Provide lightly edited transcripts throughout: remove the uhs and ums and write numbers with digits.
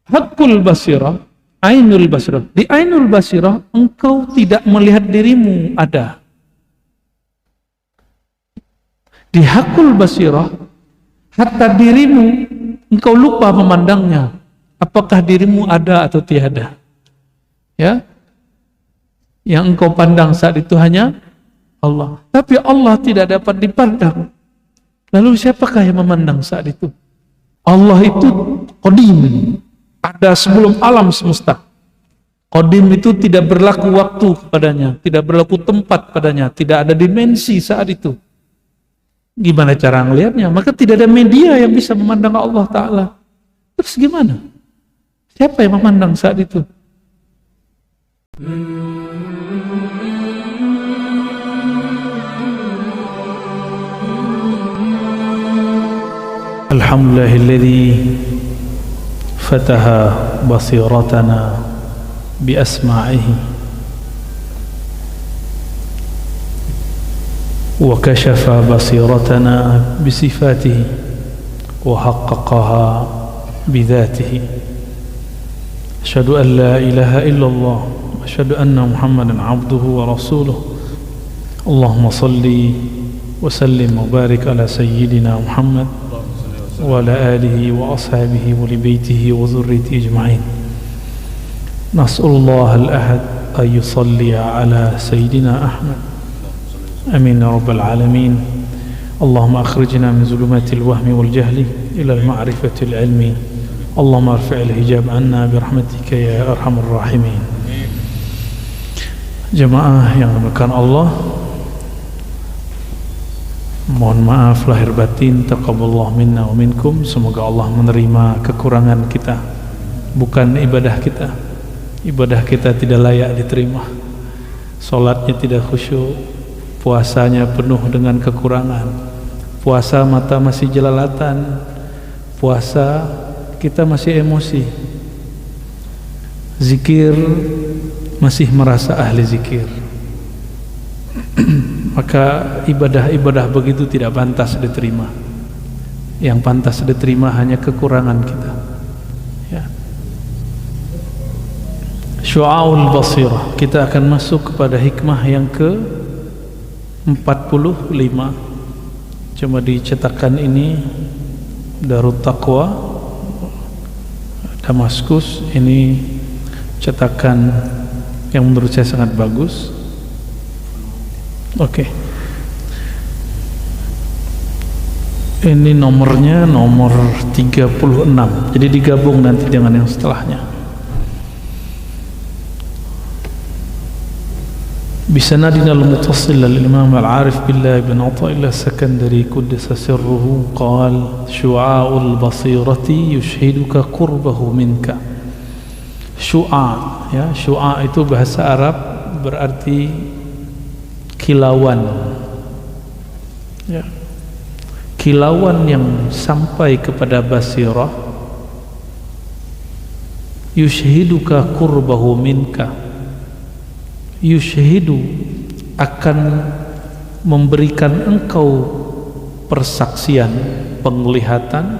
Hakul basirah, ainul basirah. Di ainul basirah engkau tidak melihat dirimu ada. Di hakul basirah, hatta dirimu engkau lupa memandangnya. Apakah dirimu ada atau tiada? Ya, yang engkau pandang saat itu hanya Allah. Tapi Allah tidak dapat dipandang. Lalu siapakah yang memandang saat itu? Allah itu qadim, ada sebelum alam semesta. Qadim itu tidak berlaku waktu kepadanya, tidak berlaku tempat padanya, tidak ada dimensi saat itu. Gimana cara ngelihatnya? Maka tidak ada media yang bisa memandang Allah Ta'ala. Terus gimana? Siapa yang memandang saat itu? Alhamdulillahilladzi fataha basiratana bi asma'ihi wa kashafa basiratana bi sifatihi wa haqqaqaha bi dhatihi. Asyhadu an la ilaha illallah wa asyhadu anna Muhammadan abduhu wa rasuluh. Allahumma salli wa sallim wa barik ala sayyidina Muhammad wa ala alihi wa ashabihi wa li baitihi wa dhurriyyatihi ajma'in. Nas'alullah al-ahad an yusalli ala sayyidina Ahmad. Amin ya rabbal alamin. Allahumma akhrijna min zulumatil wahmi wal jahli ila al-ma'rifatil ilmi. Allahumma arfi'il hijab anna birahmatika ya arhamar rahimin. Jemaah yang dimuliakan Allah, mohon maaf lahir batin, taqabbalallahu minna wa minkum. Semoga Allah menerima kekurangan kita, bukan ibadah kita. Ibadah kita tidak layak diterima, salatnya tidak khusyuk, puasanya penuh dengan kekurangan, puasa mata masih jelalatan, puasa kita masih emosi, zikir masih merasa ahli zikir. Maka ibadah-ibadah begitu tidak pantas diterima. Yang pantas diterima hanya kekurangan kita. Ya. Syu'aul basirah. Kita akan masuk kepada hikmah yang ke-45. Cuma di cetakan ini Darut Taqwa Damaskus. Ini cetakan yang menurut saya sangat bagus. Oke. Ini nomornya nomor 36. Jadi digabung nanti dengan yang setelahnya. Bisanadina al-muttasil lil-imam al-arif billah ibn Athaillah Sakandari quddasa sirruhu qala syu'a'ul basirati yushhiduka qurbahu minka. Syu'a, ya, syu'a itu bahasa Arab berarti kilauan, ya. Kilauan yang sampai kepada basirah. Yushhiduka qurbahu minka. Yushhidu akan memberikan engkau persaksian, penglihatan,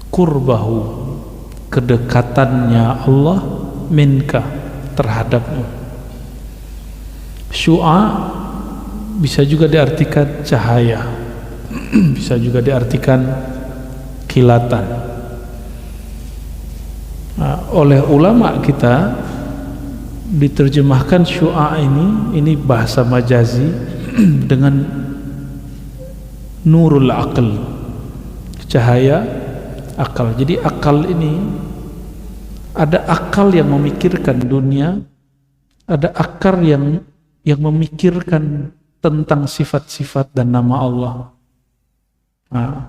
qurbahu, kedekatannya Allah, minka, terhadapmu. Syu'a bisa juga diartikan cahaya, bisa juga diartikan kilatan. Nah, oleh ulama kita diterjemahkan syu'a ini bahasa majazi dengan nurul aql, cahaya akal. Jadi akal ini ada akal yang memikirkan dunia, ada akal yang memikirkan tentang sifat-sifat dan nama Allah. Nah,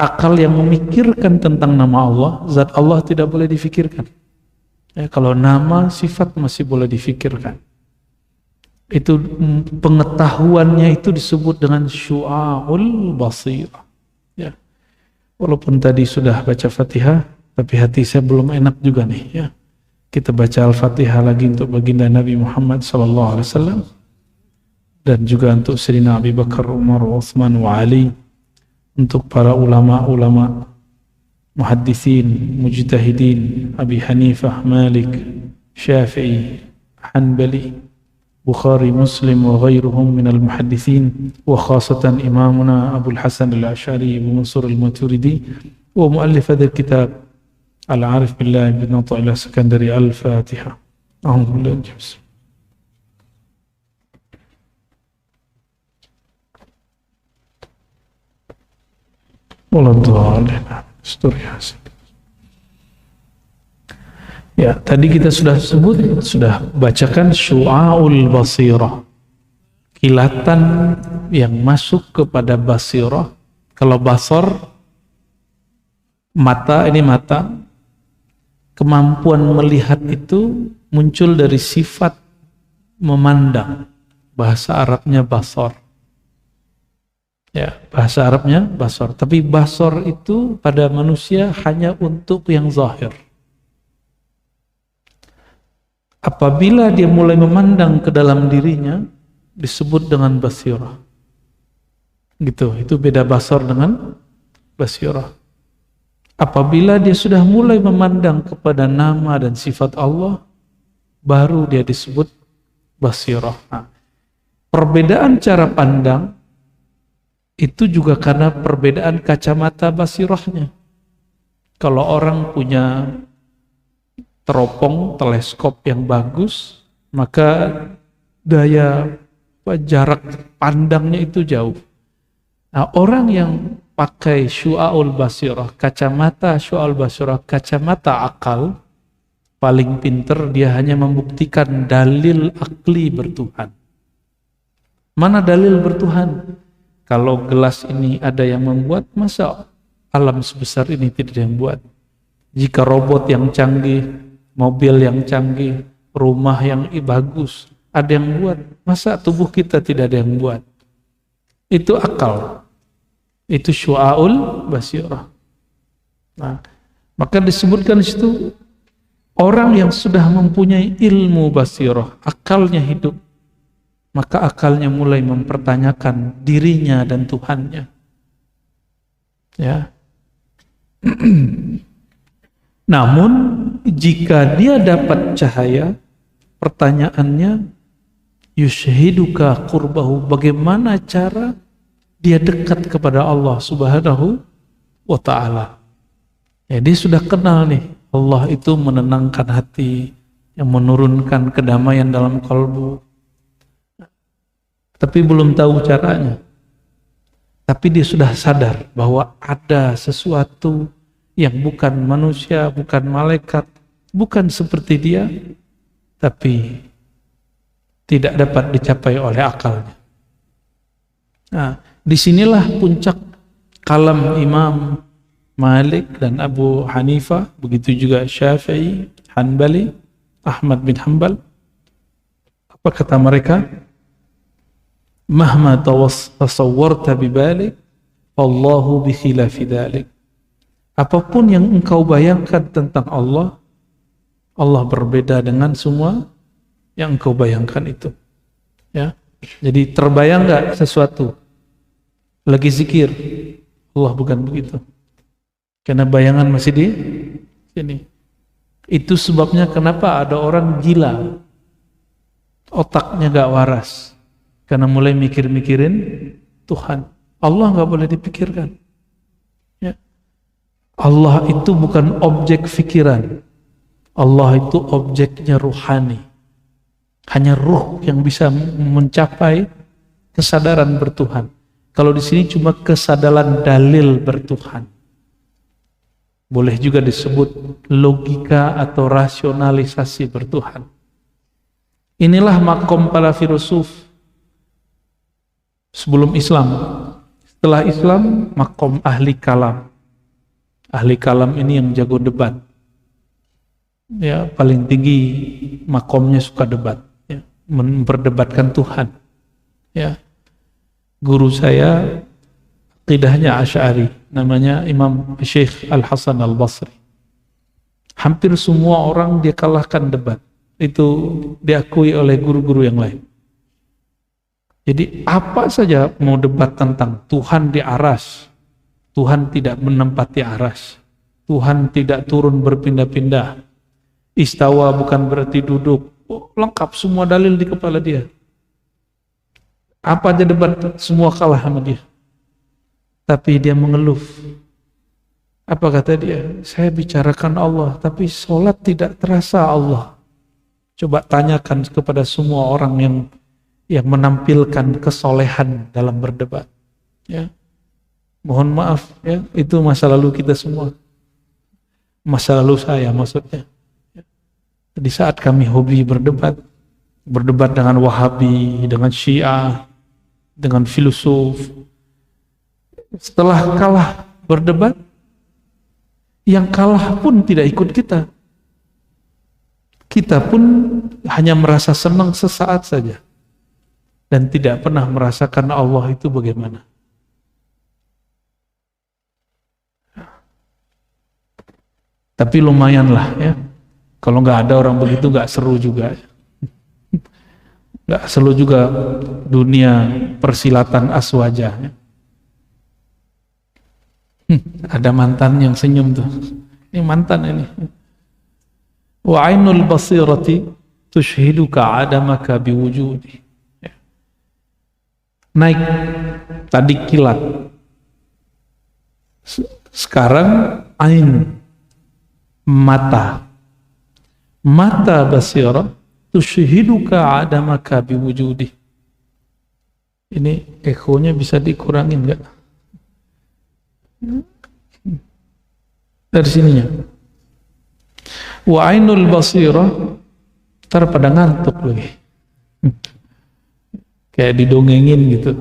akal yang memikirkan tentang nama Allah, zat Allah tidak boleh difikirkan. Ya, kalau nama, sifat masih boleh difikirkan. Itu pengetahuannya itu disebut dengan syu'aul basirah. Ya. Walaupun tadi sudah baca Fatihah, tapi hati saya belum enak juga nih. Ya. Kita baca Al-Fatihah lagi untuk baginda Nabi Muhammad SAW, dan juga untuk Sayyidina Abu Bakar, Umar, Utsman, wa Ali, untuk para ulama-ulama muhadditsin, mujtahidin, Abi Hanifah, Malik, Syafi'i, Hanbali, Bukhari, Muslim wa ghairuhum minal muhadditsin wa khasatan imamuna Abu Hasan al-Asy'ari Abu Mansur al-Maturidi wa muallif hadzal kitab Al-Arif billah ibn Athaillah Sakandari. Al-Fatihah. Alhamdulillah. Ya, tadi kita sudah bacakan Syu'aul Basirah, kilatan yang masuk kepada basirah. Kalau basar, mata, ini mata, kemampuan melihat itu muncul dari sifat memandang. Bahasa Arabnya basar. Ya, bahasa Arabnya basar. Tapi basar itu pada manusia hanya untuk yang zahir. Apabila dia mulai memandang ke dalam dirinya, disebut dengan basirah. Gitu, itu beda basar dengan basirah. Apabila dia sudah mulai memandang kepada nama dan sifat Allah, baru dia disebut basirah. Nah, perbedaan cara pandang itu juga karena perbedaan kacamata basirahnya. Kalau orang punya teropong, teleskop yang bagus, maka jarak pandangnya itu jauh. Nah, orang yang pakai syu'aul basirah, kacamata syu'aul basirah, kacamata akal, paling pinter dia hanya membuktikan dalil akli bertuhan. Mana dalil bertuhan? Kalau gelas ini ada yang membuat, masa alam sebesar ini tidak ada yang buat? Jika robot yang canggih, mobil yang canggih, rumah yang bagus, ada yang buat, masa tubuh kita tidak ada yang buat? Itu akal. Itu syu'aul basirah. Nah, maka disebutkan di situ orang yang sudah mempunyai ilmu basirah, akalnya hidup, maka akalnya mulai mempertanyakan dirinya dan Tuhannya. Ya. Namun jika dia dapat cahaya, pertanyaannya yushhiduka qurbahu, bagaimana cara dia dekat kepada Allah Subhanahu wa ta'ala. Ya, dia sudah kenal nih, Allah itu menenangkan hati, yang menurunkan kedamaian dalam kalbu. Tapi belum tahu caranya. Tapi dia sudah sadar bahwa ada sesuatu yang bukan manusia, bukan malaikat, bukan seperti dia, tapi tidak dapat dicapai oleh akalnya. Nah, disinilah puncak kalam Imam Malik dan Abu Hanifah, begitu juga Syafi'i, Hanbali, Ahmad bin Hanbal. Apa kata mereka? Mahma tasawwarta bibalik, Allahu bi khilafi dzalik. Apapun yang engkau bayangkan tentang Allah, Allah berbeda dengan semua yang engkau bayangkan itu. Ya. Jadi terbayang enggak sesuatu lagi zikir? Allah bukan begitu. Karena bayangan masih di sini. Itu sebabnya kenapa ada orang gila, otaknya gak waras, karena mulai mikir-mikirin Tuhan. Allah gak boleh dipikirkan. Ya. Allah itu bukan objek pikiran. Allah itu objeknya ruhani. Hanya ruh yang bisa mencapai kesadaran bertuhan. Kalau di sini cuma kesadaran dalil bertuhan. Boleh juga disebut logika atau rasionalisasi bertuhan. Inilah makom para filosof sebelum Islam. Setelah Islam, makom ahli kalam. Ahli kalam ini yang jago debat. Ya, paling tinggi makomnya suka debat, ya, memperdebatkan Tuhan. Ya. Guru saya aqidahnya Asy'ari, namanya Imam Syekh Al-Hasan Al-Basri. Hampir semua orang dia kalahkan debat. Itu diakui oleh guru-guru yang lain. Jadi apa saja mau debat tentang Tuhan di aras, Tuhan tidak menempati aras, Tuhan tidak turun berpindah-pindah. Istawa bukan berarti duduk. Lengkap semua dalil di kepala dia. Apa aja debat, semua kalah sama dia. Tapi dia mengeluh. Apa kata dia? Saya bicarakan Allah, tapi sholat tidak terasa Allah. Coba tanyakan kepada semua orang yang menampilkan kesolehan dalam berdebat. Ya, mohon maaf, ya, itu masa lalu kita semua. Masa lalu saya maksudnya. Di saat kami hobi berdebat dengan Wahabi, dengan Syiah, dengan filosof. Setelah kalah berdebat, yang kalah pun tidak ikut kita. Kita pun hanya merasa senang sesaat saja. Dan tidak pernah merasakan Allah itu bagaimana. Tapi lumayanlah ya. Kalau nggak ada orang begitu nggak seru juga. Nggak seru juga dunia persilatan aswaja. Ya. Ada mantan yang senyum tuh. Ini mantan ini. Wa ainul basirati tushhiduka adamaka biwujudi. Ya. Naik tadi kilat. Sekarang ain, mata. Mata basirah tushhiduka adamaka biwujudi. Ini ekonya bisa dikurangin enggak? Dari sininya. Wa ainul basirah, ntar pada ngantuk lagi. Kayak didongengin gitu.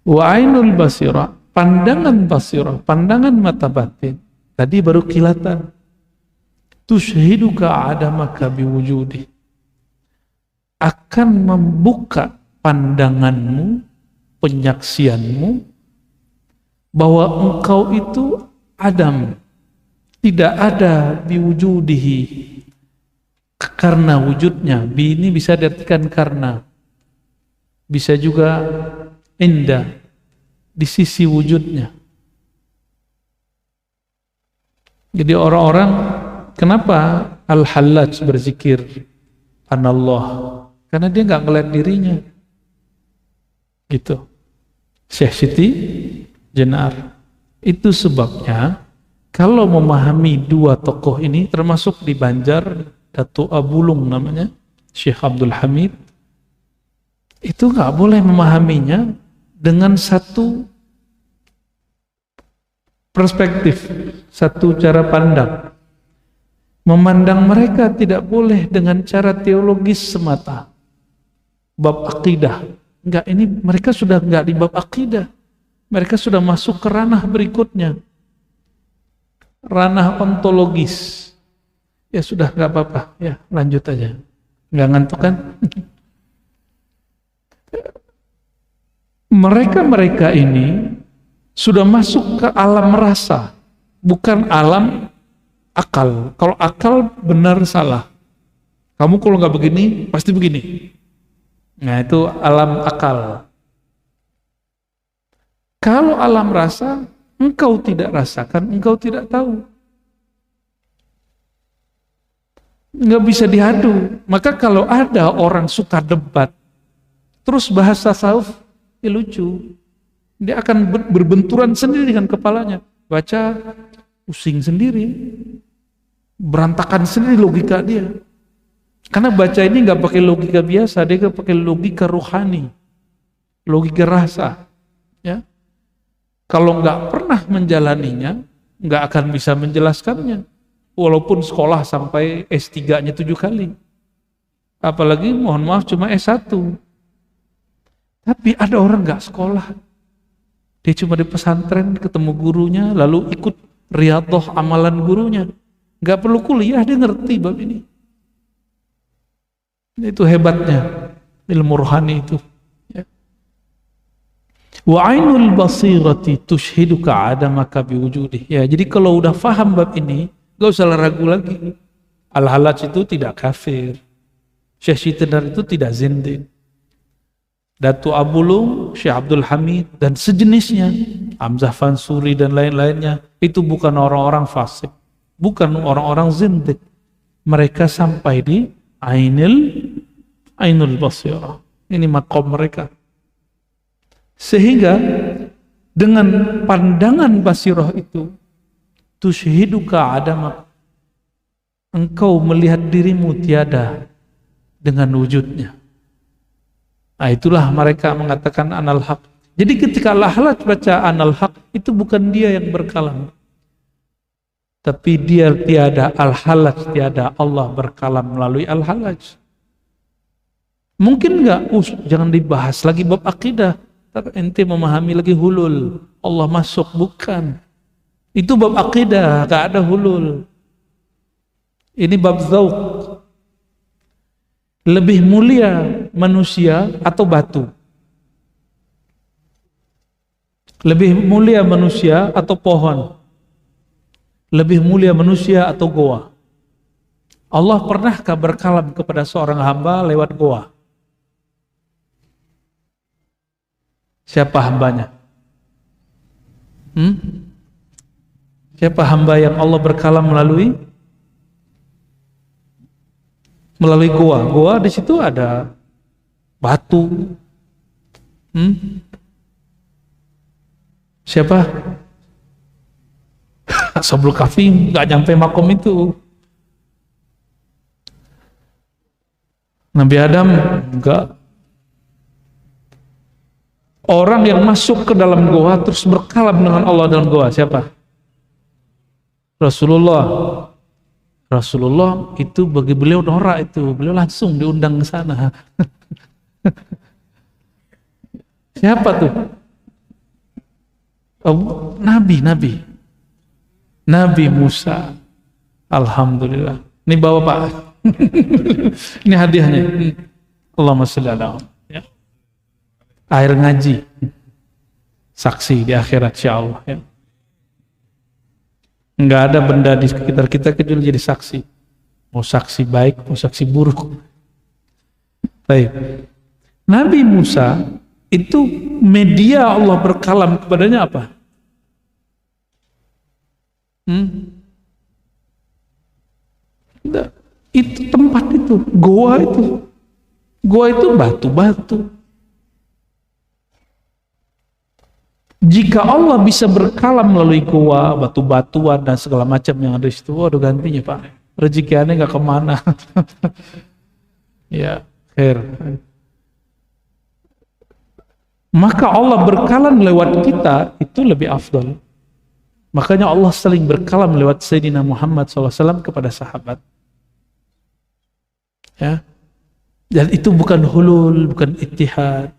Wa ainul basirah, pandangan basirah, pandangan mata batin. Tadi baru kilatan. Tushhiduka adamaka biwujudi, akan membuka pandanganmu, penyaksianmu bahwa engkau itu adam, tidak ada biwujudihi, karena wujudnya. Bi ini bisa diartikan karena, bisa juga indah, di sisi wujudnya. Jadi orang-orang, kenapa Al-Hallaj berzikir Anallah? Karena dia nggak ngeliat dirinya. Gitu. Syekh Siti Jenar. Itu sebabnya kalau memahami dua tokoh ini, termasuk di Banjar, Datuk Abulung namanya, Syekh Abdul Hamid, itu nggak boleh memahaminya dengan satu perspektif, satu cara pandang. Memandang mereka tidak boleh dengan cara teologis semata. Bab akidah. Enggak, ini mereka sudah enggak di bab akidah. Mereka sudah masuk ke ranah berikutnya. Ranah ontologis. Ya sudah, enggak apa-apa. Ya, lanjut aja. Enggak ngantuk kan? Mereka-mereka ini sudah masuk ke alam rasa. Bukan alam akal. Kalau akal benar salah. Kamu kalau nggak begini, pasti begini. Nah itu alam akal. Kalau alam rasa, engkau tidak rasakan, engkau tidak tahu. Nggak bisa diadu. Maka kalau ada orang suka debat, terus bahas tasawuf, ya lucu. Dia akan berbenturan sendiri dengan kepalanya. Baca, pusing sendiri. Berantakan sendiri logika dia. Karena baca ini nggak pakai logika biasa, dia pakai logika rohani, logika rasa. Ya, kalau nggak pernah menjalaninya, nggak akan bisa menjelaskannya. Walaupun sekolah sampai S3-nya 7 kali, apalagi mohon maaf cuma S1. Tapi ada orang nggak sekolah, dia cuma di pesantren ketemu gurunya, lalu ikut riyadhah amalan gurunya. Nggak perlu kuliah, dia ngerti bab ini. Itu hebatnya ilmu rohani itu. Ya. Wa ainul basirati tushhiduka adamaka biwujudih. Ya, jadi kalau udah faham bab ini, nggak usah ragu lagi. Al-Hallaj itu tidak kafir. Syekh Siti Jenar itu tidak zindik. Datu Abulung, Syekh Abdul Hamid dan sejenisnya, Hamzah Fansuri dan lain-lainnya, itu bukan orang-orang fasik, bukan orang-orang zindik. Mereka sampai di Ainul Basirah. Ini makom mereka. Sehingga dengan pandangan basirah itu, tusyhiduka adamak, engkau melihat dirimu tiada dengan wujudnya. Nah, itulah mereka mengatakan anal haq. Jadi ketika Al-Hallaj baca anal haq, itu bukan dia yang berkalam, tapi dia tiada, Al-Hallaj tiada, Allah berkalam melalui Al-Hallaj. Mungkin enggak, jangan dibahas lagi bab akidah, tapi ente memahami lagi hulul, Allah masuk, bukan. Itu bab akidah, enggak ada hulul. Ini bab zauq. Lebih mulia manusia atau batu? Lebih mulia manusia atau pohon? Lebih mulia manusia atau goa? Allah pernahkah berkalam kepada seorang hamba lewat goa? Siapa hambanya? Siapa hamba yang Allah berkalam melalui goa? Goa di situ ada batu. Siapa? Ashabul Kahfi nggak nyampe makom itu. Nabi Adam enggak. Orang yang masuk ke dalam goa terus berkalam dengan Allah dalam goa, siapa? Rasulullah itu bagi beliau norak itu, beliau langsung diundang ke sana. Siapa tuh? Nabi Musa. Alhamdulillah. Ini bawa Pak. Ini hadiahnya. Allahumma sholli ala Muhammad. Ya. Air ngaji. Saksi di akhirat insyaallah ya. Enggak ada benda di sekitar kita kecuali jadi saksi. Mau saksi baik, mau saksi buruk. Baik. Nabi Musa itu media Allah berkalam kepadanya apa? Itu tempat itu, goa itu. Goa itu batu-batu. Jika Allah bisa berkalam melalui goa, batu-batuan dan segala macam yang ada di situ, waduh gantinya Pak. Rezekiannya nggak kemana. Ya, khair. Maka Allah berkalam lewat kita itu lebih afdal. Makanya Allah sering berkalam lewat Sayyidina Muhammad SAW kepada sahabat. Ya, dan itu bukan hulul, bukan ittihad,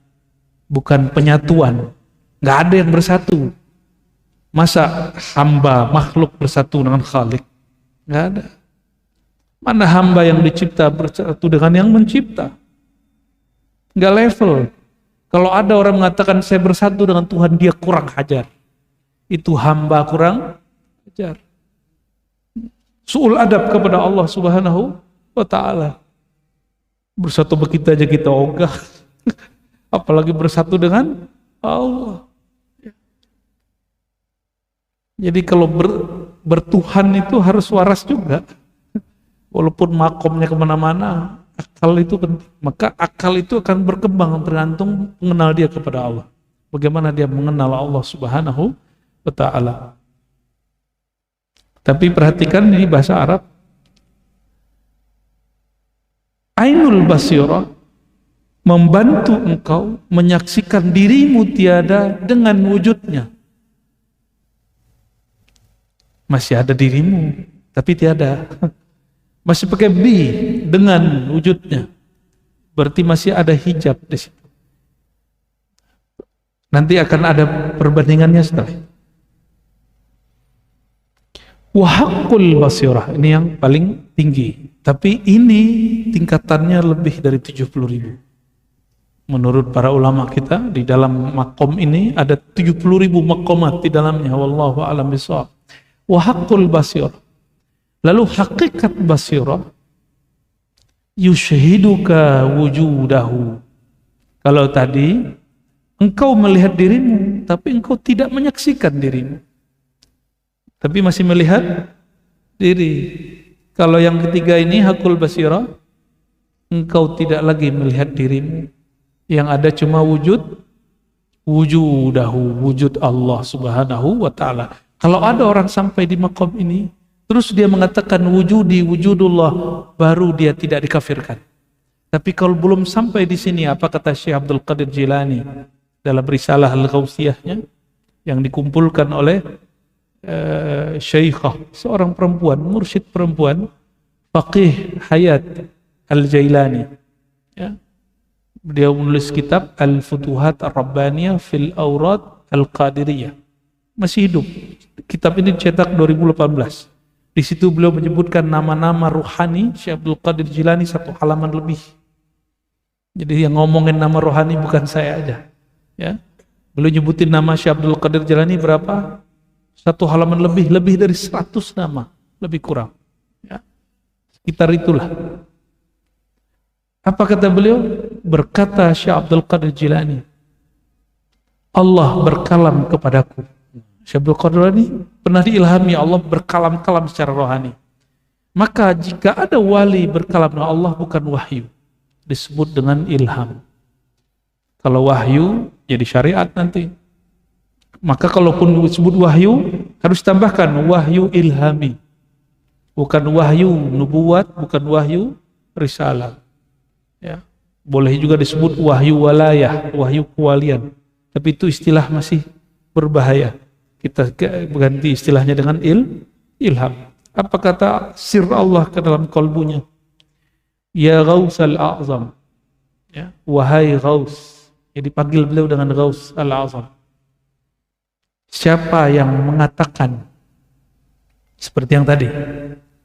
bukan penyatuan. Nggak ada yang bersatu. Masa hamba makhluk bersatu dengan Khalik? Nggak ada. Mana hamba yang dicipta bersatu dengan yang mencipta? Nggak level. Kalau ada orang mengatakan saya bersatu dengan Tuhan, dia kurang ajar. Itu hamba kurang ajar. Su'ul adab kepada Allah Subhanahu wa ta'ala. Bersatu begitu aja kita ogah. Apalagi bersatu dengan Allah. Jadi kalau bertuhan itu harus waras juga. Walaupun makomnya kemana-mana, akal itu penting. Maka akal itu akan berkembang tergantung mengenal dia kepada Allah. Bagaimana dia mengenal Allah Subhanahu wa ta'ala. Tapi perhatikan ini bahasa Arab. Ainul Basirah membantu engkau menyaksikan dirimu tiada dengan wujudnya. Masih ada dirimu, tapi tiada. Masih pakai bi dengan wujudnya. Berarti masih ada hijab di situ. Nanti akan ada perbandingannya setelah. Wa haqqul basirah, ini yang paling tinggi. Tapi ini tingkatannya lebih dari 70.000. Menurut para ulama kita, di dalam makom ini ada 70.000 makomat di dalamnya. Wallahu a'lam bishawab. Wa haqqul basirah. Lalu hakikat basirah, yushhiduka wujudahu. Kalau tadi engkau melihat dirimu, tapi engkau tidak menyaksikan dirimu, tapi masih melihat diri. Kalau yang ketiga ini hakul basirah, engkau tidak lagi melihat dirimu, yang ada cuma wujud Allah subhanahu wa ta'ala. Kalau ada orang sampai di maqam ini, terus dia mengatakan wujudullah, baru dia tidak dikafirkan. Tapi kalau belum sampai di sini, apa kata Syekh Abdul Qadir Jilani dalam risalah Al-Ghausiyahnya yang dikumpulkan oleh Syekhah, seorang perempuan, mursyid perempuan, Faqih Hayat Al-Jailani. Ya. Dia menulis kitab Al-Futuhat Ar-Rabbaniyah fil Awrad Al-Qadiriyah. Masih hidup. Kitab ini dicetak 2018. Di situ beliau menyebutkan nama-nama ruhani Syekh Abdul Qadir Jilani 1 halaman lebih. Jadi yang ngomongin nama rohani bukan saya aja. Ya. Beliau nyebutin nama Syekh Abdul Qadir Jilani berapa? 1 halaman lebih dari 100 nama, lebih kurang. Ya. Sekitar itulah. Apa kata beliau? Berkata Syekh Abdul Qadir Jilani, Allah berkalam kepadaku. Syekh Abdul Qadir Jilani pernah diilhami Allah berkalam-kalam secara rohani. Maka jika ada wali berkalam dengan Allah bukan wahyu, disebut dengan ilham. Kalau wahyu jadi syariat nanti. Maka kalaupun disebut wahyu harus tambahkan wahyu ilhami. Bukan wahyu nubuat, bukan wahyu risalah. Ya. Boleh juga disebut wahyu walayah, wahyu kewalian. Tapi itu istilah masih berbahaya. Kita ganti istilahnya dengan ilham. Apa kata sir Allah ke dalam kalbunya? Ya Ghaus al-A'zam. Ya, wahai Ghaus. Jadi dipanggil beliau dengan Ghaus al-A'zam. Siapa yang mengatakan seperti yang tadi,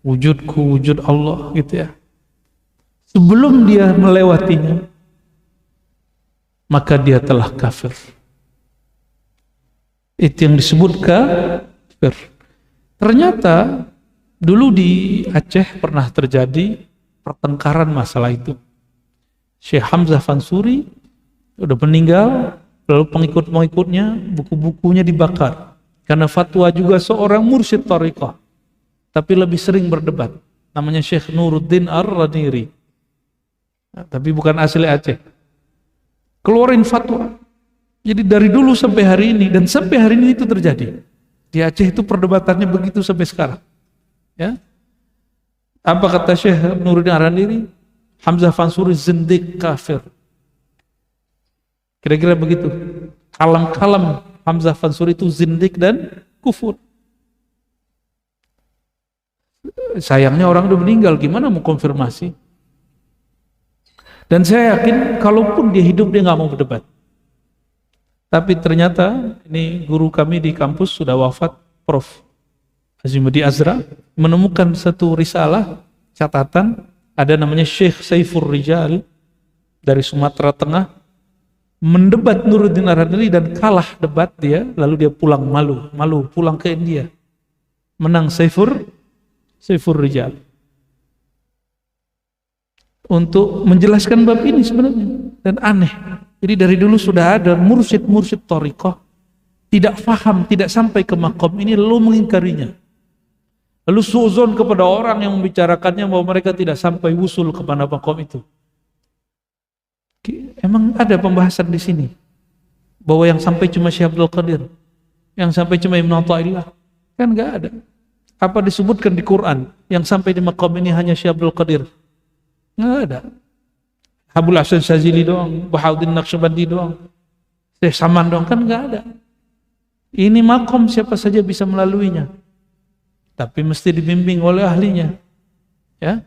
wujudku wujud Allah gitu ya, sebelum dia melewatinya, maka dia telah kafir. Itu yang disebut kafir. Ternyata dulu di Aceh pernah terjadi pertengkaran masalah itu. Syekh Hamzah Fansuri udah meninggal, lalu pengikut-pengikutnya buku-bukunya dibakar. Karena fatwa juga seorang mursyid thariqah, tapi lebih sering berdebat. Namanya Syekh Nuruddin Ar-Raniri. Nah, tapi bukan asli Aceh. Keluarin fatwa. Jadi dari dulu sampai hari ini, dan sampai hari ini itu terjadi. Di Aceh itu perdebatannya begitu sampai sekarang. Ya. Apa kata Syekh Nuruddin Ar-Raniri? Hamzah Fansuri zindik kafir. Kira-kira begitu. Kalam-kalam Hamzah Fansuri itu zindik dan kufur. Sayangnya orang udah meninggal, gimana mau konfirmasi? Dan saya yakin kalaupun dia hidup dia nggak mau berdebat. Tapi ternyata ini guru kami di kampus sudah wafat, Prof. Azimudi Azra, menemukan satu risalah catatan, ada namanya Syekh Saifur Rijal dari Sumatera Tengah, mendebat Nuruddin Ar-Raniri dan kalah debat dia, lalu dia pulang malu pulang ke India, menang Saifur Rijal untuk menjelaskan bab ini sebenarnya. Dan aneh, jadi dari dulu sudah ada mursyid thariqah tidak faham, tidak sampai ke maqam ini lalu mengingkarinya, lalu suuzon kepada orang yang membicarakannya bahwa mereka tidak sampai wusul kepada maqam itu. Emang ada pembahasan di sini bahwa yang sampai cuma Syekh Abdul Qadir, yang sampai cuma Ibnu Athaillah? Kan enggak ada. Apa disebutkan di Quran yang sampai di maqam ini hanya Syekh Abdul Qadir? Enggak ada. Abul Hasan Syazili doang, Bahauddin Naqsyabandi doang, Syekh Saman doang, kan enggak ada. Ini maqam siapa saja bisa melaluinya, tapi mesti dibimbing oleh ahlinya. Ya.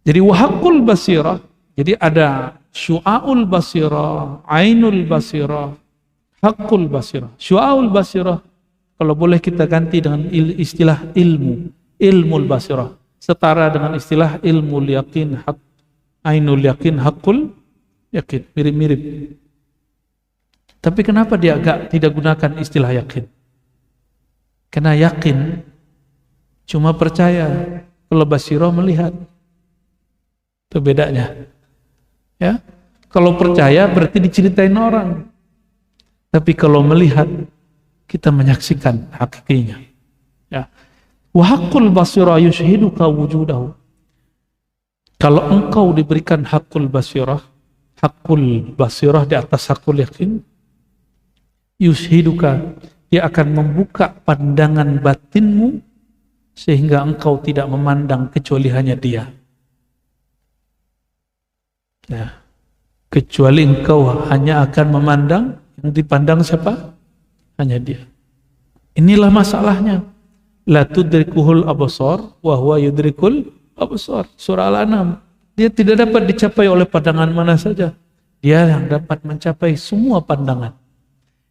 Jadi wahaqul basirah. Jadi ada syu'aul basirah, ainul basirah, haqqul basirah. Syu'aul basirah kalau boleh kita ganti dengan istilah ilmul basirah, setara dengan istilah ilmul yakin, ainul yakin, haqqul yakin, mirip-mirip. Tapi kenapa dia agak tidak gunakan istilah yakin? Karena yakin cuma percaya, kalau basirah melihat. Itu bedanya. Ya, Kalau percaya berarti diceritain orang. Tapi kalau melihat, kita menyaksikan hakikinya. Ya. Wa haqqul basirah yushhiduka wujudahu. Kalau engkau diberikan hakul basirah di atas hakul yakin, yushhiduka, dia akan membuka pandangan batinmu sehingga engkau tidak memandang kecuali hanya dia. Nah, kecuali engkau hanya akan memandang, yang dipandang siapa? Hanya dia. Inilah masalahnya. La tudrikuhul absar wa huwa yudrikul absar. Surah Al-An'am. Dia tidak dapat dicapai oleh pandangan mana saja. Dia yang dapat mencapai semua pandangan.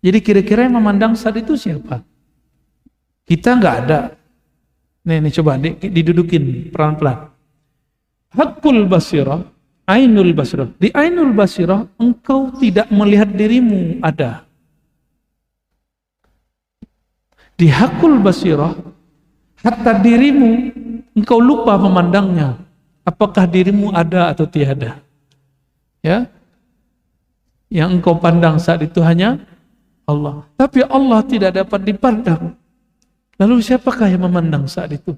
Jadi kira-kira yang memandang saat itu siapa? Kita nggak ada. Nih coba didudukin pelan-pelan. Hakul basirah, ainul basirah. Di ainul basirah engkau tidak melihat dirimu ada. Di hakul basirah, hatta dirimu engkau lupa memandangnya. Apakah dirimu ada atau tiada? Ya, yang engkau pandang saat itu hanya Allah. Tapi Allah tidak dapat dipandang. Lalu siapakah yang memandang saat itu?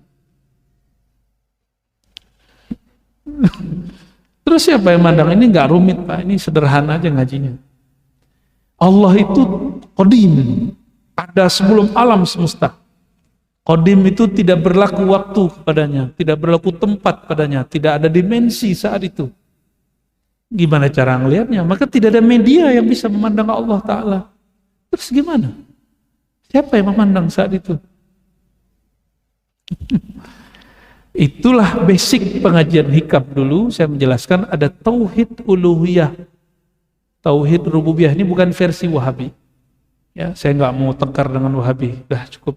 Terus siapa yang memandang? Ini nggak rumit Pak, ini sederhana aja ngajinya. Allah itu qadim, ada sebelum alam semesta. Qadim itu tidak berlaku waktu padanya, tidak berlaku tempat padanya, tidak ada dimensi saat itu. Gimana cara ngelihatnya? Maka tidak ada media yang bisa memandang Allah Ta'ala. Terus gimana? Siapa yang memandang saat itu? Itulah basic pengajian hikam dulu. Saya menjelaskan ada tauhid uluhiyah, tauhid rububiyah. Ini bukan versi Wahabi. Ya, saya nggak mau tengkar dengan Wahabi. Udah cukup.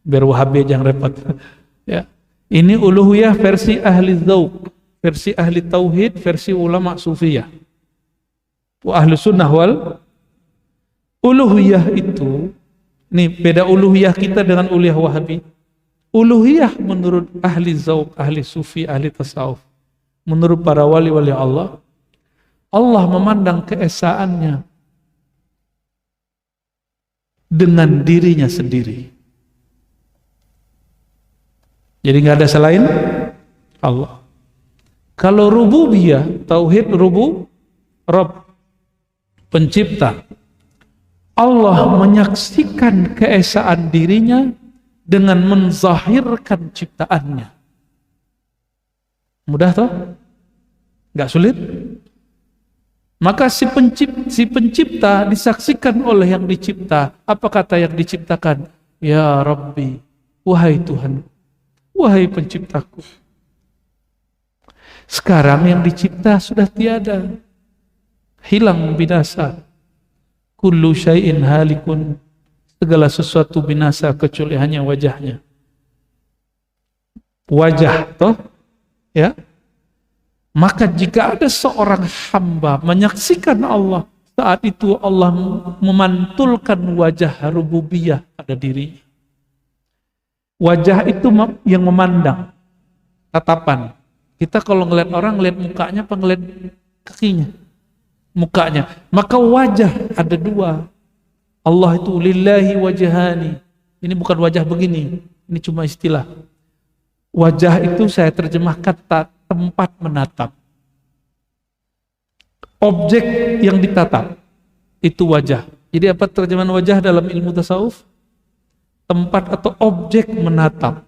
Biar Wahabi aja yang repot. Ya, ini uluhiyah versi ahli dzauq, versi ahli tauhid, versi ulama sufiyah. Wa ahli sunnah wal uluhiyah itu, ini beda uluhiyah kita dengan uluhiyah Wahabi. Uluhiyah menurut ahli dzauq, ahli sufi, ahli tasawuf, menurut para wali-wali Allah, Allah memandang keesaannya dengan dirinya sendiri. Jadi nggak ada selain Allah. Kalau rububiyah, tauhid Rabb, pencipta, Allah menyaksikan keesaan dirinya dengan menzahirkan ciptaannya. Mudah toh? Nggak sulit? Maka si pencipta disaksikan oleh yang dicipta. Apa kata yang diciptakan? Ya Rabbi, wahai Tuhan, wahai penciptaku. Sekarang yang dicipta sudah tiada, hilang, binasa. Kullu syai'in halikun, segala sesuatu binasa kecuali hanya wajahnya. Wajah toh, ya. Maka jika ada seorang hamba menyaksikan Allah, saat itu Allah memantulkan wajah rububiyah pada dirinya. Wajah itu yang memandang, tatapan. Kita kalau ngeliat orang, ngeliat mukanya apa ngeliat kakinya? Mukanya. Maka wajah ada dua. Allah itu lillahi wajhani. Ini bukan wajah begini, ini cuma istilah. Wajah itu saya terjemahkan tempat menatap. Objek yang ditatap itu wajah. Jadi apa terjemahan wajah dalam ilmu tasawuf? Tempat atau objek menatap.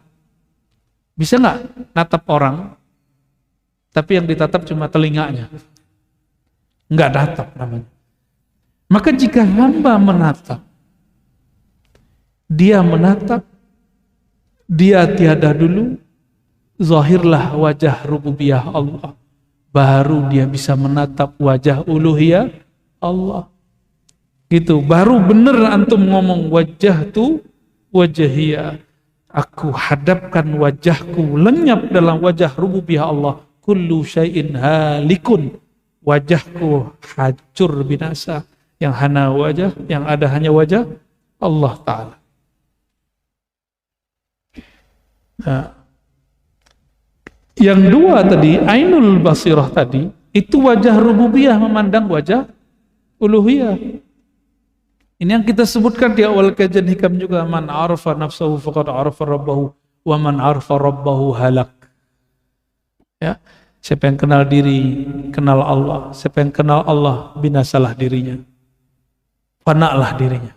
Bisa nggak natap orang, tapi yang ditatap cuma telinganya? Nggak natap namanya. Maka jika hamba menatap, dia tiada dulu, zahirlah wajah rububiyah Allah, baru dia bisa menatap wajah uluhiyah Allah. Gitu, baru benar antum ngomong wajah tu wajahiyah. Aku hadapkan wajahku lenyap dalam wajah rububiyah Allah. Kullu syai'in halikun. Wajahku hancur binasa. Yang hana wajah, yang ada hanya wajah Allah Ta'ala. Nah, yang dua tadi, ainul basirah tadi, Itu wajah rububiyah memandang wajah uluhiyah. Ini yang kita sebutkan di awal kajian hikam juga, man arafa nafsahu faqad arafa rabbahu wa man arafa rabbahu halak. Ya, siapa yang kenal diri, kenal Allah. Siapa yang kenal Allah, binasalah dirinya. Fanalah dirinya.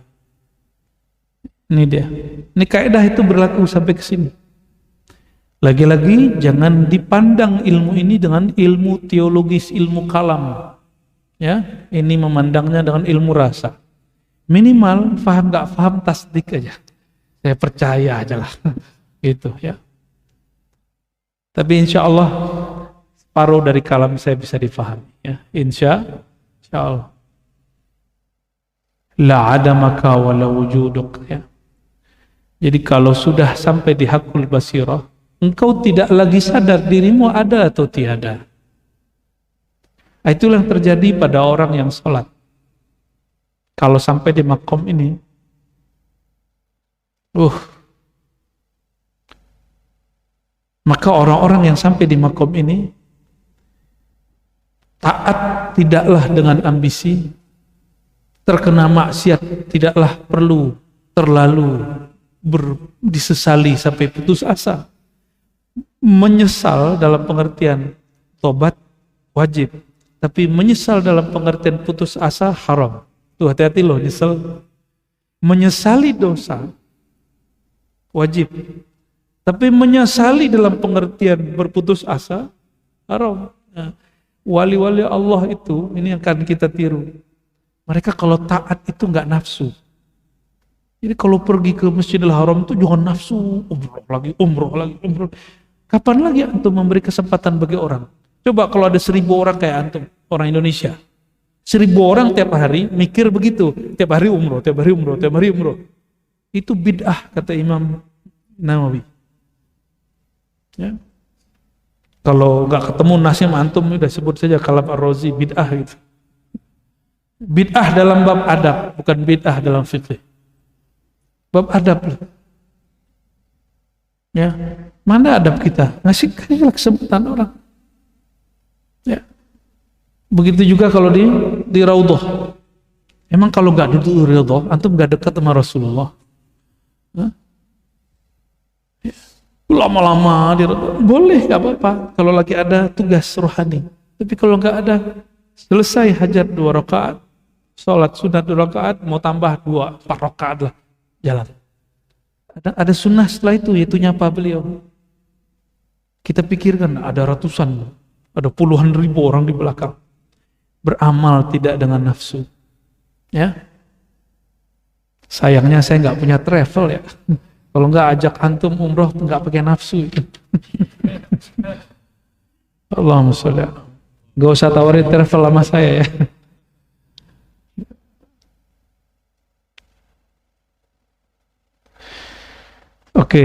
Ini dia. Ini kaidah itu berlaku sampai ke sini. Lagi-lagi jangan dipandang ilmu ini dengan ilmu teologis, ilmu kalam. Ya, ini memandangnya dengan ilmu rasa. Minimal paham nggak paham tasdik aja. Saya percaya aja lah. Gitu ya. Tapi insya Allah separuh dari kalam saya bisa difahami. Ya, insya Allah. La adamaka wa la wujuduk. Ya. Jadi kalau sudah sampai di hakul basirah, engkau tidak lagi sadar dirimu ada atau tiada. Itulah yang terjadi pada orang yang sholat. Kalau sampai di makom ini, maka orang-orang yang sampai di makom ini, taat tidaklah dengan ambisi, terkena maksiat tidaklah perlu terlalu disesali sampai putus asa. Menyesal dalam pengertian tobat wajib, tapi menyesal dalam pengertian putus asa haram. Tuh hati-hati loh, nyesal. Menyesali dosa wajib, tapi menyesali dalam pengertian berputus asa haram. Nah, wali-wali Allah itu, ini yang akan kita tiru. Mereka kalau taat itu nggak nafsu. Jadi kalau pergi ke Masjidil Haram itu jangan nafsu, umroh lagi. Kapan lagi antum memberi kesempatan bagi orang? Coba kalau ada 1.000 orang kayak antum, orang Indonesia. 1.000 orang tiap hari mikir begitu, tiap hari umroh. Itu bid'ah kata Imam Nawawi. Ya. Kalau nggak ketemu nasi sama antum, udah sebut saja Kalam Ar-Razi, bid'ah gitu. Bid'ah dalam bab adab, bukan bid'ah dalam fikih. Bab adab loh. Ya, mana adab kita? Ngasih kesempatan orang. Ya. Begitu juga kalau di Raudhah. Emang kalau nggak duduk di Raudhah, antum nggak dekat sama Rasulullah. Hah? Ya. Lama-lama di Raudhah, boleh nggak apa-apa. Kalau lagi ada tugas rohani. Tapi kalau nggak ada, selesai hajat 2 rakaat, sholat sunat 2 rakaat, mau tambah 4 rakaat lah, jalan. Ada sunnah setelah itu, yaitu nyapa beliau. Kita pikirkan ada ratusan, ada puluhan ribu orang di belakang. Beramal tidak dengan nafsu. Ya. Sayangnya saya nggak punya travel ya. Kalau nggak ajak antum umroh nggak pakai nafsu. Allahumma sholli. Nggak usah tawarin travel sama saya ya. Oke,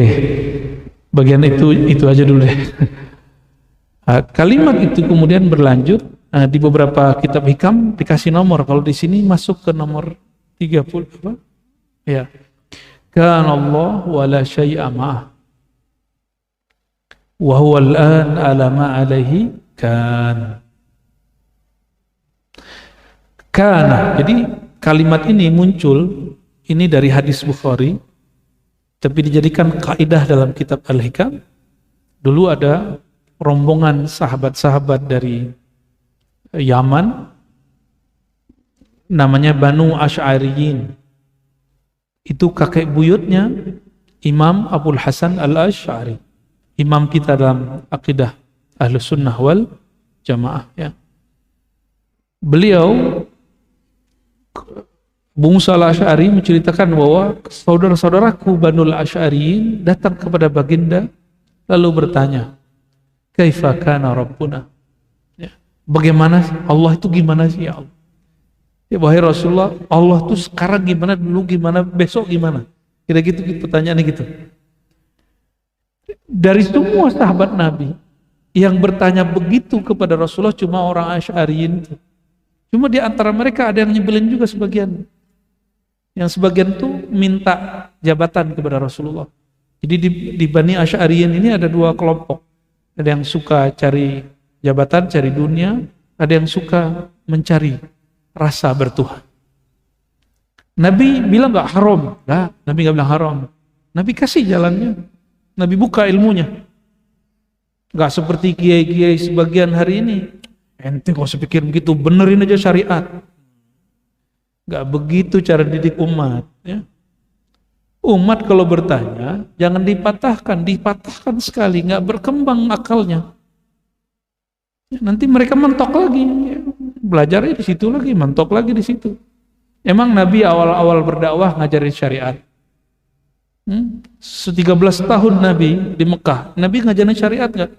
bagian itu aja dulu deh. Kalimat itu kemudian berlanjut di beberapa kitab hikam dikasih nomor. Kalau di sini masuk ke nomor 30 apa? Ya. Kana Allah wa la syai'a ma'ah. Wa huwa al-an ala ma alaihi kan. Kana. Jadi kalimat ini muncul ini dari hadis Bukhari. Tapi dijadikan kaidah dalam kitab Al-Hikam. Dulu ada rombongan sahabat-sahabat dari Yaman, namanya Banu Asy'ariyin. Itu kakek buyutnya Imam Abul Hasan Al-Asy'ari, imam kita dalam akidah Ahlus Sunnah wal Jamaah. Ya. Beliau Abu Musa Al-Asy'ari menceritakan bahwa saudara-saudaraku Banul Asy'ariyin datang kepada baginda lalu bertanya, "Kaifa kana Rabbuna?" Ya. Bagaimana Allah itu gimana sih ya Allah? Ya wahai Rasulullah, Allah itu sekarang gimana, dulu gimana, besok gimana? Kira-kira gitu pertanyaannya gitu. Dari semua sahabat Nabi yang bertanya begitu kepada Rasulullah cuma orang Asy'ariyin itu. Cuma di antara mereka ada yang nyebelin juga sebagian. Yang sebagian tuh minta jabatan kepada Rasulullah. Jadi di Bani Asy'ariyin ini ada 2 kelompok. Ada yang suka cari jabatan, cari dunia. ada yang suka mencari rasa bertuhan. Nabi bilang nggak haram, Nabi nggak bilang haram. Nabi kasih jalannya, Nabi buka ilmunya. Nggak seperti kiai-kiai sebagian hari ini. Ente kalau sepikir begitu, benerin aja syariat. Nggak begitu cara didik umat. Ya. Umat kalau bertanya, jangan dipatahkan sekali, nggak berkembang akalnya. Ya, nanti mereka mentok lagi, ya. Belajarnya di situ lagi, mentok lagi di situ. Emang Nabi awal-awal berdakwah ngajarin syariat. 13 tahun Nabi di Mekah, Nabi ngajarin syariat nggak?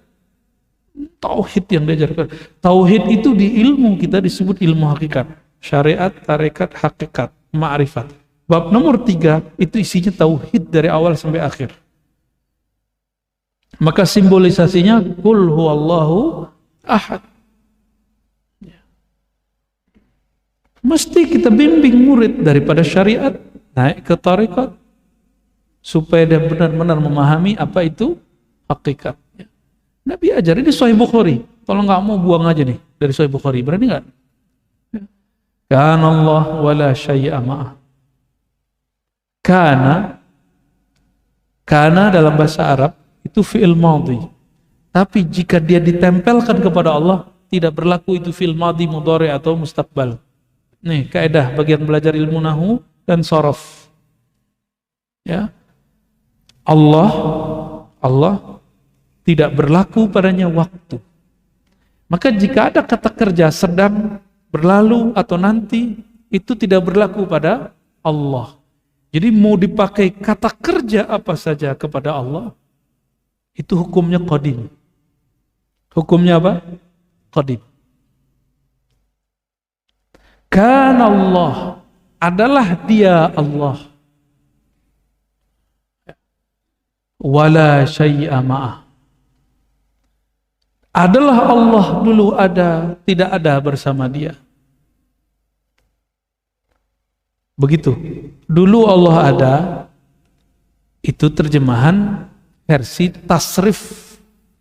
Tauhid yang diajarkan. Tauhid itu di ilmu kita disebut ilmu hakikat. Syariat, tarekat, hakikat, ma'rifat. Bab nomor 3 itu isinya tauhid dari awal sampai akhir. Maka simbolisasinya qul huwallahu ahad. Mesti kita bimbing murid daripada syariat naik ke tarekat supaya dia benar-benar memahami apa itu hakikat. Nabi ajar ini Sahih Bukhari. Kalau nggak mau buang aja nih dari Sahih Bukhari. Berani nggak? Kana Allah wala syai'a ma'ah. Kana dalam bahasa Arab itu fi'il madhi. Tapi jika dia ditempelkan kepada Allah, tidak berlaku itu fi'il madhi, mudhari atau mustaqbal. Nih kaidah bagian belajar ilmu nahwu dan shorof. Ya. Allah tidak berlaku padanya waktu. Maka jika ada kata kerja sedang, berlalu atau nanti, itu tidak berlaku pada Allah. Jadi mau dipakai kata kerja apa saja kepada Allah, itu hukumnya qadim. Hukumnya apa? Qadim. Kana Allah, adalah dia Allah. Wala syai'a ma'ah. Adalah Allah dulu ada, tidak ada bersama dia. Begitu. Dulu Allah ada, itu terjemahan versi tasrif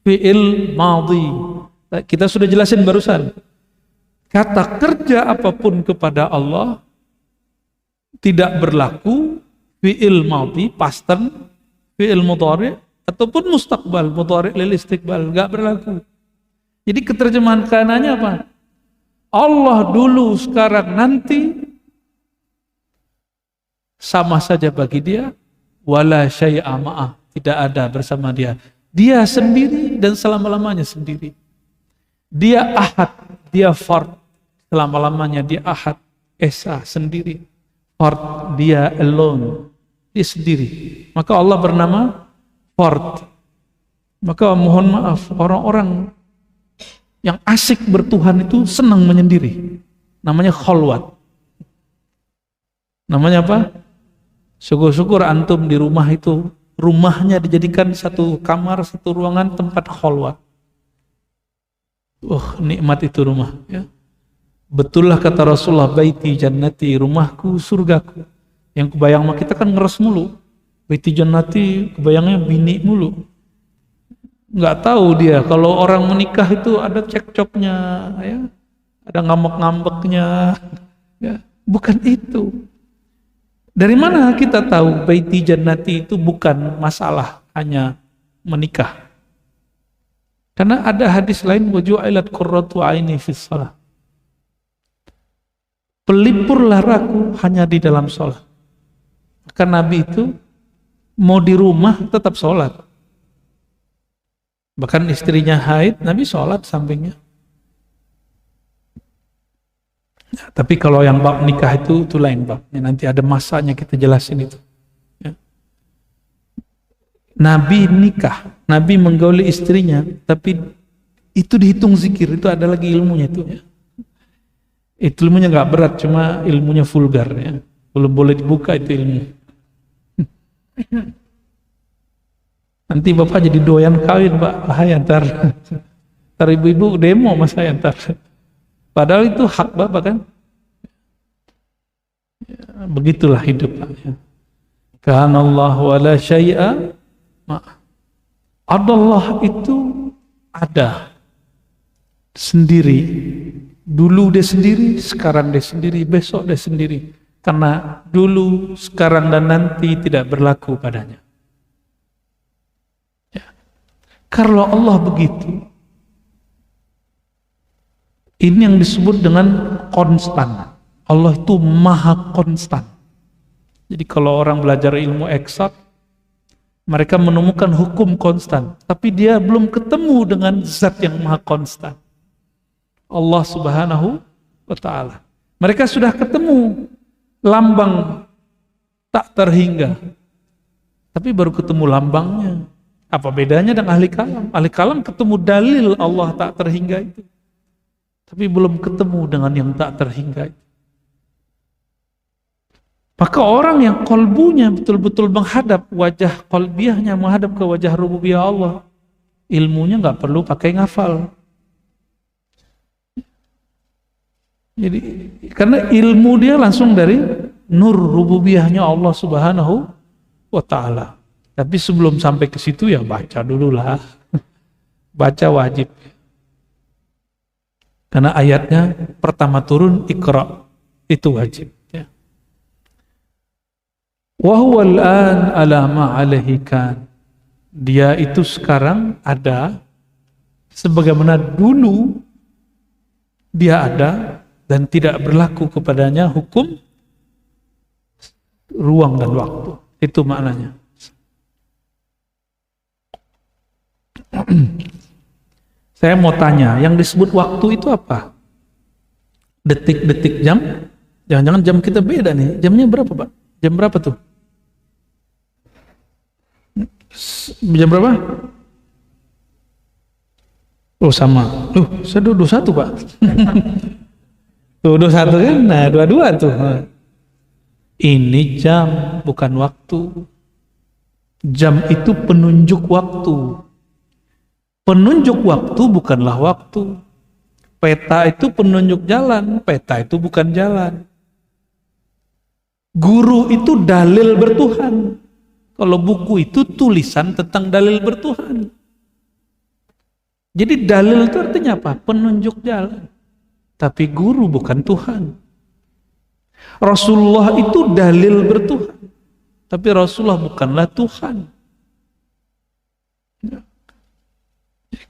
fi'il madhi. Kita sudah jelasin barusan. Kata kerja apapun kepada Allah tidak berlaku fi'il madhi, past tense, fi'il mudhari ataupun mustaqbal, mudhari lil istiqbal, enggak berlaku. Jadi keterjemahan kananya apa? Allah dulu, sekarang, nanti sama saja bagi dia. Wala syai'a ma'ah, tidak ada bersama dia. Dia sendiri dan selama-lamanya sendiri. Dia ahad, dia fard, selama-lamanya dia ahad, esa, sendiri. Fard, dia alone, dia sendiri. Maka Allah bernama fard. Maka mohon maaf, orang-orang yang asik bertuhan itu senang menyendiri. Namanya khalwat. Namanya apa? Syukur-syukur antum di rumah itu, rumahnya dijadikan satu kamar, satu ruangan tempat khalwat. Nikmat itu rumah. Ya. Betullah kata Rasulullah, baiti jannati, rumahku surgaku. Yang kebayang sama kita kan ngeres mulu. Baiti jannati, kebayangnya bini mulu. Nggak tahu dia kalau orang menikah itu ada cekcoknya, ya, ada ngambek-ngambeknya, ya, bukan itu. Dari mana kita tahu baiti jannati itu bukan masalah hanya menikah? Karena ada hadis lain, waju'ilat qurratu aini fis shalah. Pelipur laraku hanya di dalam sholat. Maka Nabi itu mau di rumah tetap sholat. Bahkan istrinya haid, Nabi sholat sampingnya. Ya, tapi kalau yang bab nikah itu lain babnya. Nanti ada masanya kita jelasin itu. Ya. Nabi nikah, Nabi menggauli istrinya, tapi itu dihitung zikir, itu ada lagi ilmunya itu. Ya. Itu ilmunya nggak berat, cuma ilmunya vulgar. Ya. Belum boleh dibuka itu ilmu. Nanti bapak jadi doyan kawin, Pak. Bahaya ntar ibu-ibu demo sama saya ntar. Padahal itu hak bapak kan. Ya, begitulah hidup. Ya. Kana Allah wala syai'a ma'ah. Allah itu ada sendiri Dulu dia sendiri, sekarang dia sendiri, besok dia sendiri. Karena dulu, sekarang, dan nanti tidak berlaku padanya. Ya. Kalau Allah begitu, ini yang disebut dengan konstan. Allah itu maha konstan. Jadi kalau orang belajar ilmu eksak, mereka menemukan hukum konstan. Tapi dia belum ketemu dengan zat yang maha konstan. Allah Subhanahu wa ta'ala. Mereka sudah ketemu lambang tak terhingga, tapi baru ketemu lambangnya. Apa bedanya dengan ahli kalam? Ahli kalam ketemu dalil Allah tak terhingga itu, tapi belum ketemu dengan yang tak terhingga itu. Maka orang yang kolbunya betul-betul menghadap, wajah kolbiahnya menghadap ke wajah rububiyah Allah, ilmunya nggak perlu pakai ngafal. Jadi karena ilmu dia langsung dari nur rububiyahnya Allah Subhanahu wa ta'ala. Tapi sebelum sampai ke situ ya baca dululah. Baca wajib. Karena ayatnya pertama turun Iqra, itu wajib ya. Wa huwal an ala ma alaihi kan. Dia itu sekarang ada sebagaimana dulu dia ada, dan tidak berlaku kepadanya hukum ruang dan waktu. Itu maknanya. Saya mau tanya, yang disebut waktu itu apa? Detik-detik, jam? Jangan-jangan jam kita beda nih. Jamnya berapa, Pak? Jam berapa tuh? Jam berapa? Oh sama. Saya 21, Pak. Tuh 21 kan? Nah 22 tuh. Ini jam, bukan waktu. Jam itu penunjuk waktu. Penunjuk waktu bukanlah waktu. Peta itu penunjuk jalan. Peta itu bukan jalan. Guru itu dalil bertuhan. Kalau buku itu tulisan tentang dalil bertuhan. Jadi dalil itu artinya apa? Penunjuk jalan. Tapi guru bukan Tuhan. Rasulullah itu dalil bertuhan. Tapi Rasulullah bukanlah Tuhan.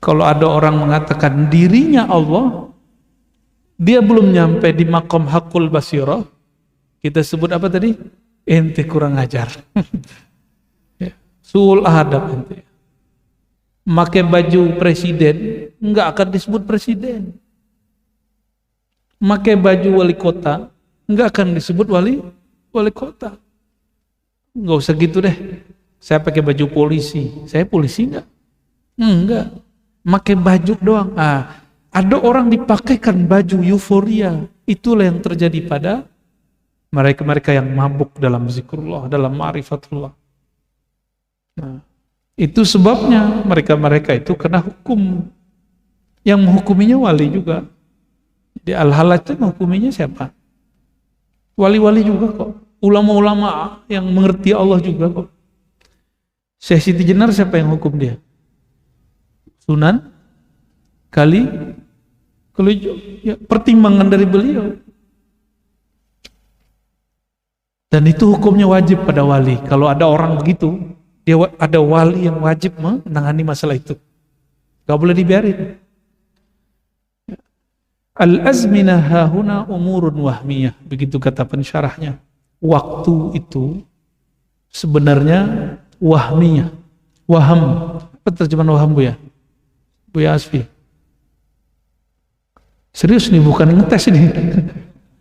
Kalau ada orang mengatakan dirinya Allah, dia belum nyampe di makom hakul basirah, kita sebut apa tadi? Ente kurang ajar. Suul adab ente. Pakai baju presiden, enggak akan disebut presiden. Pakai baju wali kota, enggak akan disebut wali kota. Enggak usah gitu deh. Saya pakai baju polisi, saya polisi enggak? Enggak. Pakai baju doang. Ada orang dipakaikan baju euforia. Itulah yang terjadi pada mereka-mereka yang mabuk dalam zikrullah, dalam ma'rifatullah. Nah, itu sebabnya mereka-mereka itu kena hukum. Yang menghukuminya wali juga. Di Al-Halaj itu menghukuminya siapa? Wali-wali juga kok. Ulama-ulama yang mengerti Allah juga kok. Syekh Siti Jenar siapa yang hukum dia? Sunan Kalijogo. Ya, pertimbangan dari beliau. Dan itu hukumnya wajib pada wali. Kalau ada orang begitu, dia ada wali yang wajib menangani masalah itu. Gak boleh dibiarin. Al-azminah hahuna umurun wahmiyah. Begitu kata pensyarahnya. Waktu itu sebenarnya wahmiyah. Waham. Apa terjemahan waham, Bu ya? Bu ya Asfi. Serius nih, bukan ngetes ini.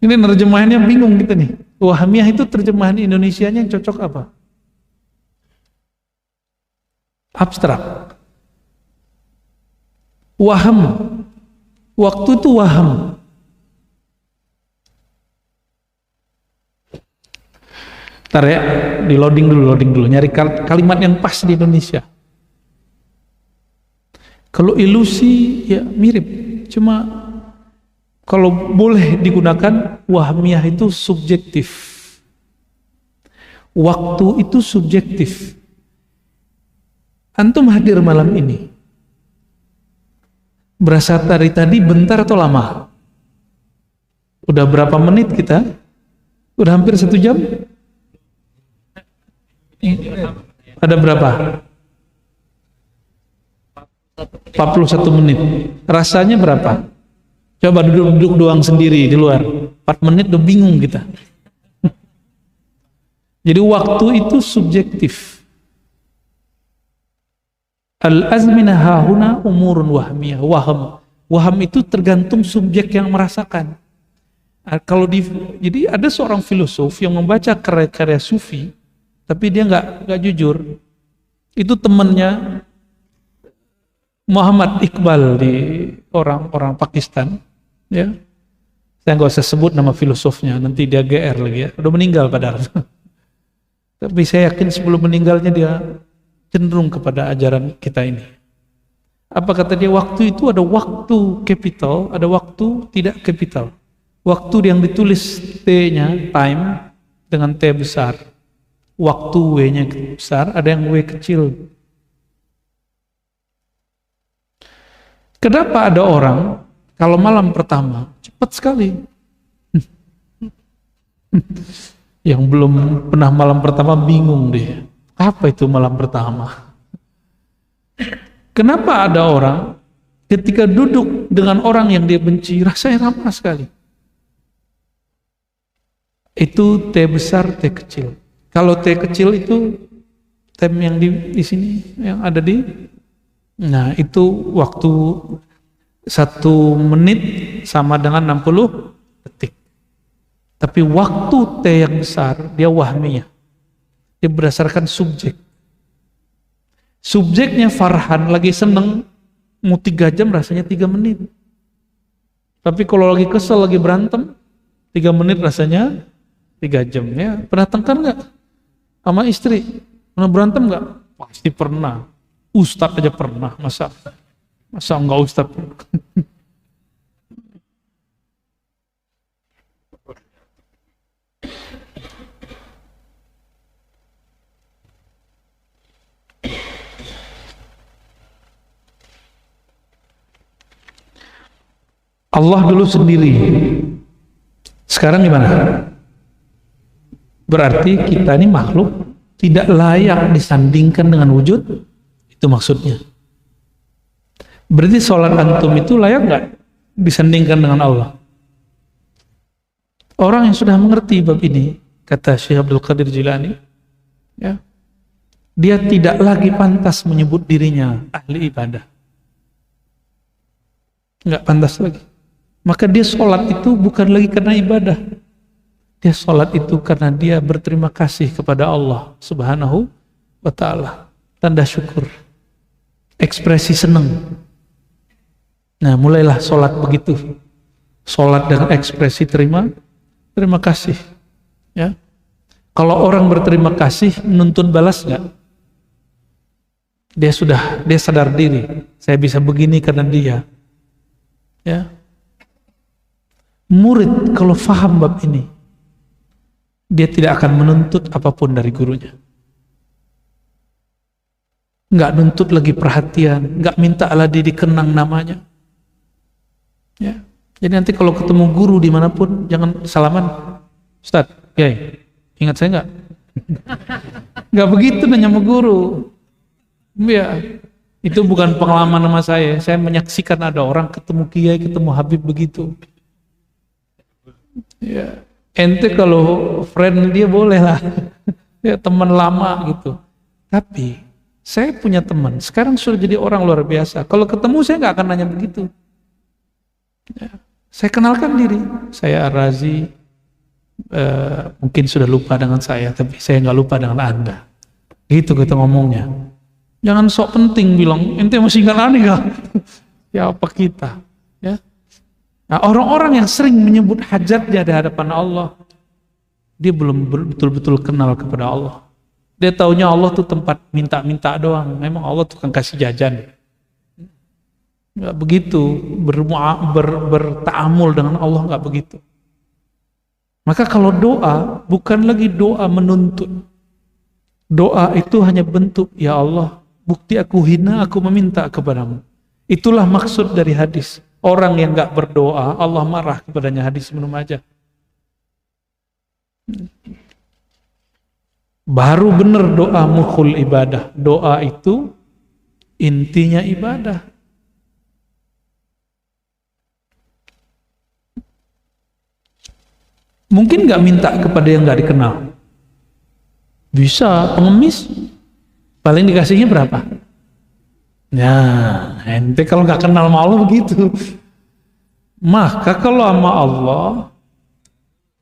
Ini terjemahannya bingung kita nih. Wahmiyah itu terjemahan Indonesianya yang cocok apa? Abstrak. Waham. Waktu itu waham. Ntar ya, di loading dulu. Nyari kalimat yang pas di Indonesia. Kalau ilusi ya mirip. Cuma kalau boleh digunakan, wahmiyah itu subjektif. Waktu itu subjektif. Antum hadir malam ini. Berasa dari tadi bentar atau lama? Udah berapa menit kita? Udah hampir 1 jam? Ada berapa? 41 menit. Rasanya berapa? Coba duduk-duduk doang sendiri di luar. 4 menit udah bingung kita. Jadi waktu itu subjektif. Al-azminah hahuna umurun wahmiyah. Waham itu tergantung subjek yang merasakan. Jadi ada seorang filosof yang membaca karya-karya sufi, tapi dia nggak jujur. Itu temannya Muhammad Iqbal di orang Pakistan, ya. Saya nggak usah sebut nama filosofnya, nanti dia GR lagi ya. Udah meninggal padahal. Tapi saya yakin sebelum meninggalnya dia cenderung kepada ajaran kita ini. Apa kata dia? Waktu itu ada waktu capital, ada waktu tidak capital. Waktu yang ditulis T-nya, time, dengan T besar. Waktu W-nya besar, ada yang W kecil. Kenapa ada orang kalau malam pertama cepat sekali? Yang belum pernah malam pertama bingung deh. Apa itu malam pertama? Kenapa ada orang ketika duduk dengan orang yang dia benci rasanya ramah sekali? Itu T besar, T kecil. Kalau T kecil itu tem yang di sini yang ada di, nah itu waktu 1 menit sama dengan 60 detik. Tapi waktu T yang besar dia wahmiyah. Dia berdasarkan subjek. Subjeknya Farhan lagi seneng mau 3 jam rasanya 3 menit. Tapi kalau lagi kesel lagi berantem 3 menit rasanya 3 jam ya. Pernah tengkar nggak sama istri? Pernah berantem nggak? Pasti pernah. Ustadz aja pernah. Masa enggak Ustadz? Allah dulu sendiri. Sekarang gimana? Berarti kita ini makhluk tidak layak disandingkan dengan wujud, itu maksudnya. Berarti sholat antum itu layak nggak disandingkan dengan Allah? Orang yang sudah mengerti bab ini, kata Syekh Abdul Qadir Jilani, ya, dia tidak lagi pantas menyebut dirinya ahli ibadah. Nggak pantas lagi. Maka dia sholat itu bukan lagi karena ibadah. Dia sholat itu karena dia berterima kasih kepada Allah Subhanahu wa ta'ala. Tanda syukur. Ekspresi senang. Nah, mulailah sholat begitu. Sholat dengan ekspresi terima kasih. Ya. Kalau orang berterima kasih, menuntut balas nggak? Dia sadar diri. Saya bisa begini karena dia. Ya. Murid kalau faham bab ini, dia tidak akan menuntut apapun dari gurunya. Nggak nuntut lagi perhatian, nggak minta lagi dikenang namanya. Ya. Jadi nanti kalau ketemu guru dimanapun, jangan salaman, Ustadz, Yai, ingat saya nggak? Nggak begitu nanya sama guru. Ya, itu bukan pengalaman sama saya menyaksikan ada orang ketemu Kiai, ketemu Habib begitu. Ya. Ente kalau friend dia boleh lah, ya teman lama gitu. Tapi saya punya teman, sekarang sudah jadi orang luar biasa. Kalau ketemu saya nggak akan nanya begitu. Ya. Saya kenalkan diri, saya Ar-Razi, mungkin sudah lupa dengan saya, tapi saya nggak lupa dengan Anda. Gitu kita ngomongnya. Jangan sok penting bilang, ente masih nggak nggak? Ya apa kita? Ya. Nah, orang-orang yang sering menyebut hajatnya di hadapan Allah, dia belum betul-betul kenal kepada Allah. Dia taunya Allah tuh tempat minta-minta doang. Memang Allah tuh kan kasih jajan. Nggak begitu, bertaamul dengan Allah nggak begitu. Maka kalau doa, bukan lagi doa menuntut. Doa itu hanya bentuk, ya Allah, bukti aku hina, aku meminta kepadamu. Itulah maksud dari hadis. Orang yang nggak berdoa, Allah marah kepadanya. Hadis Ibnu Majah. Baru benar doa mukhul ibadah. Doa itu intinya ibadah. Mungkin nggak minta kepada yang nggak dikenal. Bisa, pengemis paling dikasihnya berapa? Ya, ente kalau nggak kenal sama Allah begitu. Maka kalau sama Allah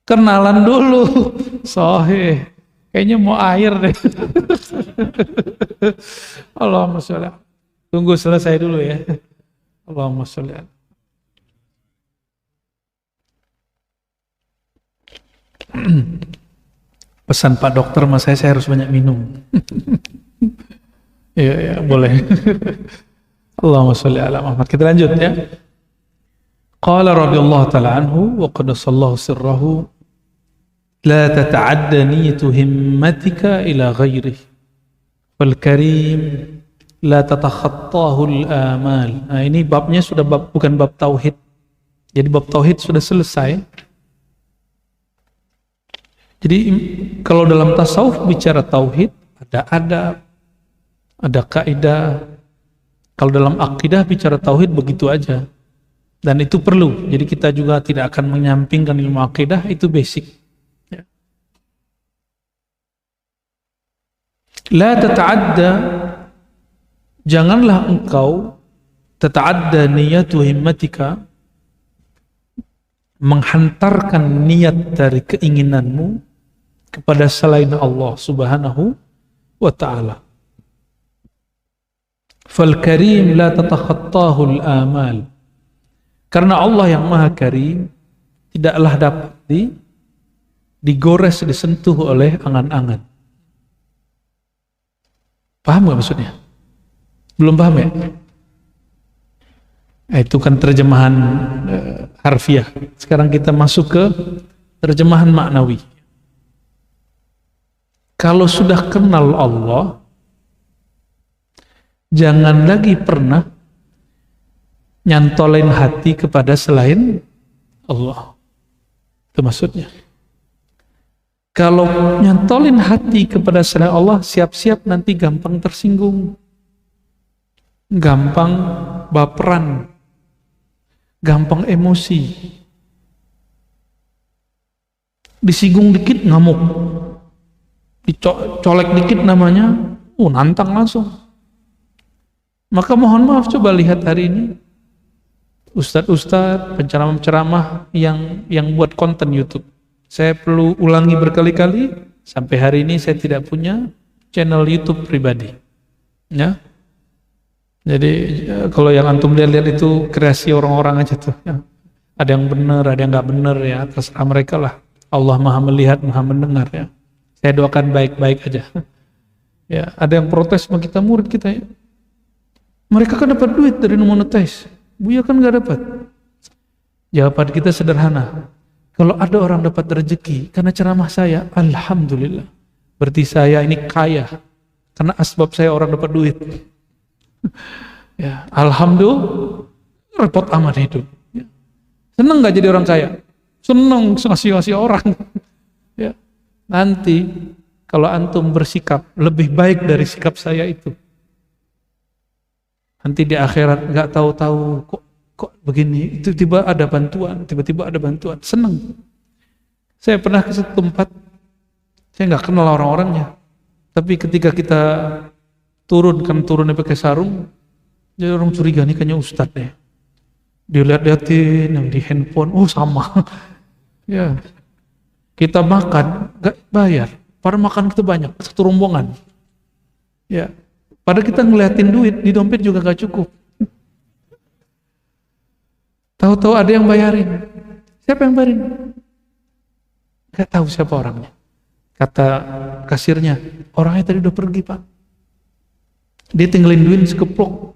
kenalan dulu. Sahih. Kayaknya mau air deh. Allahumma sholli. Tunggu selesai dulu ya. Allahumma sholli. Pesan Pak Dokter sama saya harus banyak minum. Ya, boleh. Allahumma sholli ala Muhammad. Kita lanjut ya. Qala radhiyallahu ta'ala anhu wa qaddasallahu sirrahu la tata'adda niyatu himmatika ila ghairih wal karim la tatakhattahu al-amal. Nah, ini babnya sudah bukan bab tauhid. Jadi bab tauhid sudah selesai. Jadi kalau dalam tasawuf bicara tauhid ada adab, ada kaidah. Kalau dalam akidah bicara tauhid begitu aja. Dan itu perlu. Jadi kita juga tidak akan menyampingkan ilmu akidah, itu basic. Ya. La tata'adda, janganlah engkau tata'adda niyatu himmatika, menghantarkan niat dari keinginanmu kepada selain Allah Subhanahu wa ta'ala. Fal karim la tatakhattahu al-amal. Karena Allah yang Maha Karim tidaklah dapat digores, disentuh oleh angan-angan. Paham gak maksudnya? Belum paham ya? Itu kan terjemahan harfiah. Sekarang kita masuk ke terjemahan maknawi. Kalau sudah kenal Allah, jangan lagi pernah nyantolin hati kepada selain Allah. Itu maksudnya. Kalau nyantolin hati kepada selain Allah, siap-siap nanti gampang tersinggung, gampang baperan, gampang emosi, disinggung dikit ngamuk, dicolek dikit namanya, nantang langsung. Maka mohon maaf, coba lihat hari ini ustadz-ustadz, penceramah-penceramah yang buat konten YouTube. Saya perlu ulangi berkali-kali, sampai hari ini saya tidak punya channel YouTube pribadi. Ya. Jadi kalau yang antum lihat itu kreasi orang-orang aja tuh. Ya. Ada yang benar, ada yang nggak benar ya, terserah mereka lah. Allah Maha melihat, Maha mendengar ya. Saya doakan baik-baik aja. Ya, ada yang protes sama kita, murid kita ya. Mereka kan dapat duit dari monetize. Buya kan nggak dapat. Jawaban kita sederhana. Kalau ada orang dapat rezeki karena ceramah saya, alhamdulillah. Berarti saya ini kaya karena asbab saya orang dapat duit. Ya, alhamdulillah. Repot amat hidup. Ya. Seneng nggak jadi orang kaya? Seneng ngasih orang. Ya. Nanti kalau antum bersikap lebih baik dari sikap saya itu, nanti di akhirat nggak tahu-tahu kok begini, itu tiba-tiba ada bantuan, seneng. Saya pernah ke satu tempat, saya nggak kenal orang-orangnya, tapi ketika kita turunnya pakai sarung, jadi orang curiga nih kayaknya ustadz deh. Dilihat-liatin yang di handphone, sama. Ya, kita makan nggak bayar, padahal makan kita banyak, satu rombongan. Ya. Padahal kita ngeliatin duit di dompet juga gak cukup. Tahu-tahu ada yang bayarin. Siapa yang bayarin? Gak tahu siapa orangnya. Kata kasirnya, orangnya tadi udah pergi pak. Dia tinggalin duit sekeplok.